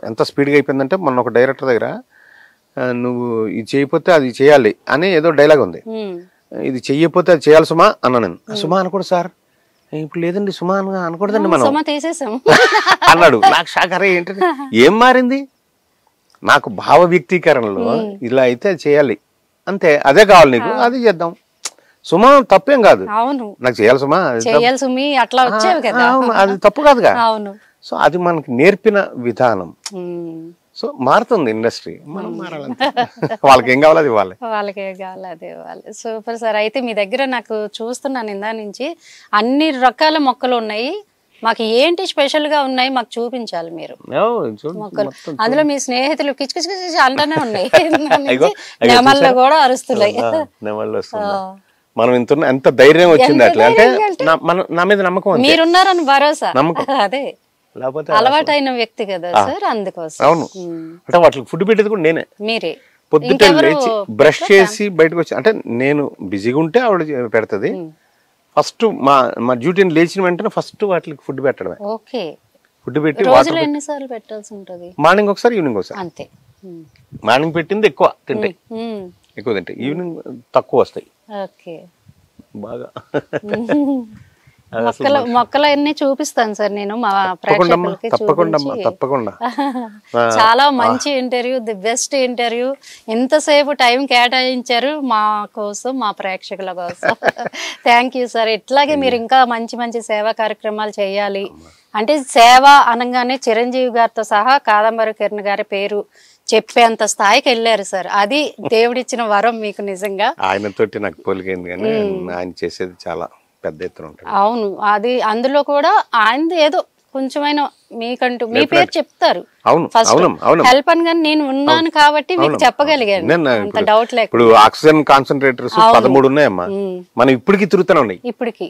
S2: ఎంత స్పీడ్గా అయిపోయిందంటే, మొన్న ఒక డైరెక్టర్ దగ్గర నువ్వు ఇది చేయకపోతే అది చేయాలి అని ఏదో డైలాగ్ ఉంది. ఇది చెయ్యకపోతే అది చేయాలి సుమా అన్నా నేను. సుమా అనకూడదు సార్, ఇప్పుడు లేదండి సుమా అనకూడదండి మనం అన్నాడు. నాకు షాక్, అరే ఏంటంటే ఏం మారింది? నాకు భావ వ్యక్తీకరణలో ఇలా అయితే అది చేయాలి అంతే, అదే కావాలి నీకు, అది చేద్దాం. సుమా తప్పేం కాదు, నాకు చేయాలి సుమా, అది తప్పు కాదుగా. సో అది మనకి నేర్పిన విధానం. సో మారుతుంది ఇండస్ట్రీ, మనం మారాలంటే వాళ్ళకి ఏం కావాలి అది ఇవ్వాలి,
S1: వాళ్ళకి ఏం కావాలి అది ఇవ్వాలి. Super sir. అయితే మీ దగ్గర నాకు చూస్తున్నాను ఇందా నుంచి అన్ని రకాల మొక్కలు ఉన్నాయి, మాకు ఏంటి స్పెషల్ గా ఉన్నాయి మాకు చూపించాలి మీరు మొక్కలు. అందులో మీ స్నేహితులు కిచకిచ అంటానే ఉన్నాయి, నెమళ్ళు కూడా అరుస్తున్నాయి.
S2: మనం ఎంత ధైర్యం వచ్చింది అట్లా అంటే నా మీద నమ్మకం,
S1: మీరున్నారని భరోసా. అదే అలవాటైన వ్యక్తి కదా సార్, అందుకోసం.
S2: అవును, అంటే వాటికి ఫుడ్ పెట్టేది కూడా నేనే.
S1: మీరే
S2: పొద్దుటే లేచి బ్రష్ చేసి బయటకు వచ్చి, అంటే నేను బిజీగా ఉంటే ఆవిడ పెడతది. ఫస్ట్ మా డ్యూటీని లేచిన వెంటనే ఫస్ట్ వాటికి ఫుడ్ పెట్టడమే.
S1: ఓకే.
S2: ఫుడ్ పెట్టి
S1: ఎన్నిసార్లు పెట్టాల్సి ఉంటది?
S2: మార్నింగ్ ఒకసారి, ఈవినింగ్ ఒకసారి.
S1: అంతే.
S2: మార్నింగ్ పెట్టింది ఎక్కువ తింటాయి, ఈవినింగ్ తక్కువ వస్తాయి.
S1: ఓకే.
S2: బాగా
S1: మొక్కలు అన్ని చూపిస్తాను సార్ నేను మా ప్రేక్షకులకి.
S2: తప్పకుండా.
S1: చాలా మంచి ఇంటర్వ్యూ, ది బెస్ట్ ఇంటర్వ్యూ. ఎంతసేపు టైం కేటాయించారు మా కోసం, మా ప్రేక్షకుల కోసం. Thank you sir. ఇట్లాగే మీరు ఇంకా మంచి మంచి సేవా కార్యక్రమాలు చేయాలి. అంటే సేవ అనగానే చిరంజీవి గారితో సహా కాదంబరి కిరణ్ గారి పేరు చెప్పేంత స్థాయికి వెళ్ళారు సార్. అది దేవుడిచ్చిన వరం మీకు నిజంగా.
S2: ఆయనతోటి నాకు పోలికైంది, కానీ ఆయన చేసేది చాలా పెద్ద ఎత్తున ఉంటుంది.
S1: అవును, అది అందులో కూడా ఆయనది ఏదో కొంచెమైనా మీకంటూ మీ పేరు చెప్తారు. హెల్ప్ అని కానీ నేను ఉన్నాను కాబట్టి మీకు చెప్పగలిగాను, అంత డౌట్ లేక.
S2: ఇప్పుడు ఆక్సిజన్ కాన్సన్ట్రేటర్స్ 13 ఉన్నాయమ్మా, మనం ఇప్పటికి తిరుగుతూనే ఉన్నాయి.
S1: ఇప్పటికి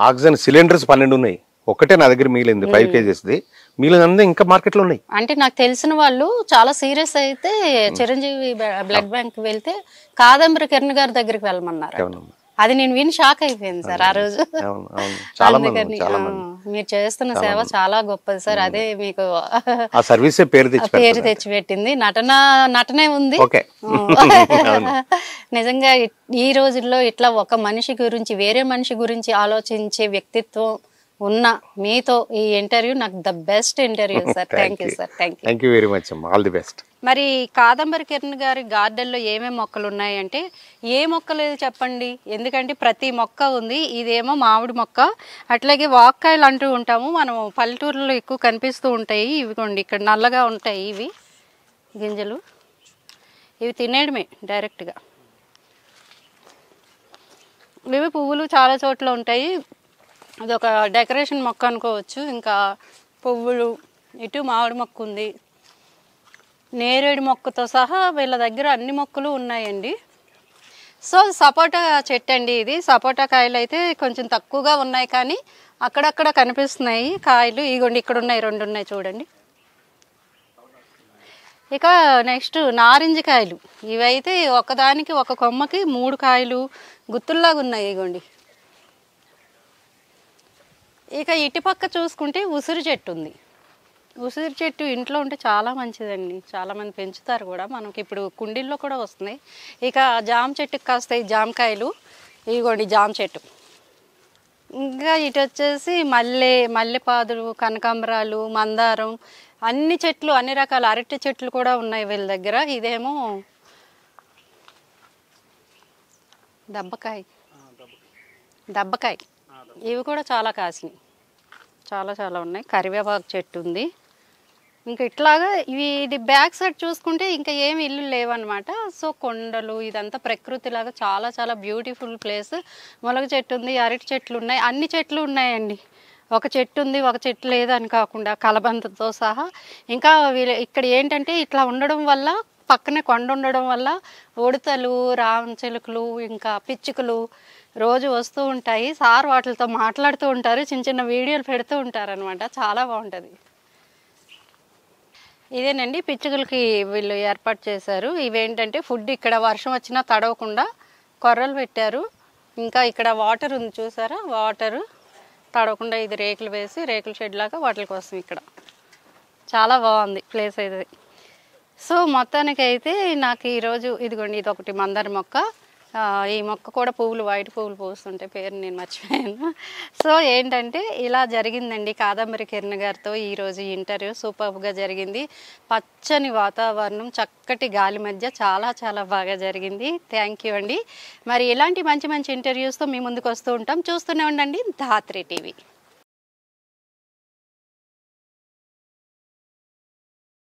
S2: ఆక్సిజన్ సిలిండర్స్ 12 ఉన్నాయి, ఒకటే నా దగ్గర మిగిలింది 5 kgs. మిగిలినందే ఇంకా మార్కెట్ లో ఉన్నాయి.
S1: అంటే నాకు తెలిసిన వాళ్ళు చాలా సీరియస్ అయితే చిరంజీవి బ్లడ్ బ్యాంక్ వెళ్తే కాదంబరి కిరణ్ గారి దగ్గరికి వెళ్ళమన్నారు. అది నేను విని షాక్ అయిపోయింది సార్ ఆ రోజు. అందుకని మీరు చేస్తున్న సేవ చాలా గొప్పది సార్. అదే మీకు పేరు తెచ్చిపెట్టింది. నటనే ఉంది నిజంగా. ఈ రోజుల్లో ఇట్లా ఒక మనిషి గురించి వేరే మనిషి గురించి ఆలోచించే వ్యక్తిత్వం ఉన్న మీతో ఈ ఇంటర్వ్యూ నాకు the best interview sir. Thank you sir.
S2: Thank you very much. All the best.
S1: మరి కాదంబరి కిరణ్ గారి గార్డెన్లో ఏమేమి మొక్కలు ఉన్నాయంటే, ఏ మొక్కలు చెప్పండి, ఎందుకంటే ప్రతి మొక్క ఉంది. ఇదేమో మామిడి మొక్క, అట్లాగే వాక్కాయలు అంటూ ఉంటాము మనం, పల్లెటూరులో ఎక్కువ కనిపిస్తూ ఉంటాయి. ఇవిగోండి ఇక్కడ నల్లగా ఉంటాయి ఇవి గింజలు, ఇవి తినేయడమే డైరెక్ట్గా. ఇవి పువ్వులు చాలా చోట్ల ఉంటాయి, ఇది ఒక డెకరేషన్ మొక్క అనుకోవచ్చు. ఇంకా పువ్వులు, ఇటు మామిడి మొక్క ఉంది, నేరేడు మొక్కతో సహా వీళ్ళ దగ్గర అన్ని మొక్కలు ఉన్నాయండి. సో సపోటా చెట్టు అండి ఇది. సపోటా కాయలు అయితే కొంచెం తక్కువగా ఉన్నాయి, కానీ అక్కడక్కడ కనిపిస్తున్నాయి కాయలు. ఇగోండి ఇక్కడ ఉన్నాయి, 2 ఉన్నాయి చూడండి. ఇక నెక్స్ట్ నారింజ కాయలు, ఇవైతే ఒకదానికి ఒక కొమ్మకి 3 కాయలు గుత్తుల్లాగా ఉన్నాయి. ఇగోండి. ఇక ఇటుపక్క చూసుకుంటే ఉసిరి చెట్టు ఉంది. ఉసిరి చెట్టు ఇంట్లో ఉంటే చాలా మంచిదండి, చాలామంది పెంచుతారు కూడా, మనకి ఇప్పుడు కుండీల్లో కూడా వస్తున్నాయి. ఇక జామ చెట్టుకి కాస్తాయి జామకాయలు, ఇగోండి జామ చెట్టు. ఇంకా ఇటు వచ్చేసి మల్లెపాదులు, కనకాంబరాలు, మందారం, అన్ని చెట్లు, అన్ని రకాల అరటి చెట్లు కూడా ఉన్నాయి వీళ్ళ దగ్గర. ఇదేమో దబ్బకాయ, ఇవి కూడా చాలా కాసినాయి, చాలా ఉన్నాయి. కరివేపాకు చెట్టు ఉంది. ఇంకా ఇట్లాగా ఇది బ్యాక్ సైడ్ చూసుకుంటే ఇంకా ఏమి ఇల్లు లేవన్నమాట. సో కొండలు, ఇదంతా ప్రకృతిలాగా చాలా బ్యూటిఫుల్ ప్లేస్. ములగ చెట్టు ఉంది, అరటి చెట్లు ఉన్నాయి, అన్ని చెట్లు ఉన్నాయండి. ఒక చెట్టు ఉంది ఒక చెట్టు లేదని కాకుండా కలబందతో సహా ఇంకా ఇక్కడ ఏంటంటే ఇట్లా ఉండడం వల్ల పక్కనే కొండ ఉండడం వల్ల ఉడతలు రామచిలుకలు ఇంకా పిచ్చుకలు రోజు వస్తూ ఉంటాయి. సార్ వాటితో మాట్లాడుతూ ఉంటారు, చిన్న చిన్న వీడియోలు పెడుతూ ఉంటారు అనమాట. చాలా బాగుంటుంది. ఇదేనండి పిచ్చుకలకి వీళ్ళు ఏర్పాటు చేశారు. ఇవేంటంటే ఫుడ్ ఇక్కడ వర్షం వచ్చినా తడవకుండా కొర్రలు పెట్టారు. ఇంకా ఇక్కడ వాటర్ ఉంది చూసారా, వాటరు తడవకుండా ఇది రేకులు వేసి రేకుల షెడ్ లాగా వాటి కోసం ఇక్కడ చాలా బాగుంది ప్లేస్ అయితే. సో మొత్తానికి అయితే నాకు ఈరోజు ఇదిగోండి ఇది ఒకటి మందార మొక్క. ఈ మొక్క కూడా పువ్వులు వైట్ పువ్వులు పూస్తుంటాయి, పేరు నేను మర్చిపోయాను. సో ఏంటంటే ఇలా జరిగిందండి కాదంబరి కిరణ్ గారితో ఈరోజు ఇంటర్వ్యూ. సూపర్గా జరిగింది. పచ్చని వాతావరణం, చక్కటి గాలి మధ్య చాలా చాలా బాగా జరిగింది. థ్యాంక్ యూ అండి. మరి ఇలాంటి మంచి మంచి ఇంటర్వ్యూస్తో మీ ముందుకు వస్తూ ఉంటాం. చూస్తూనే ఉండండి ధాత్రి టీవీ.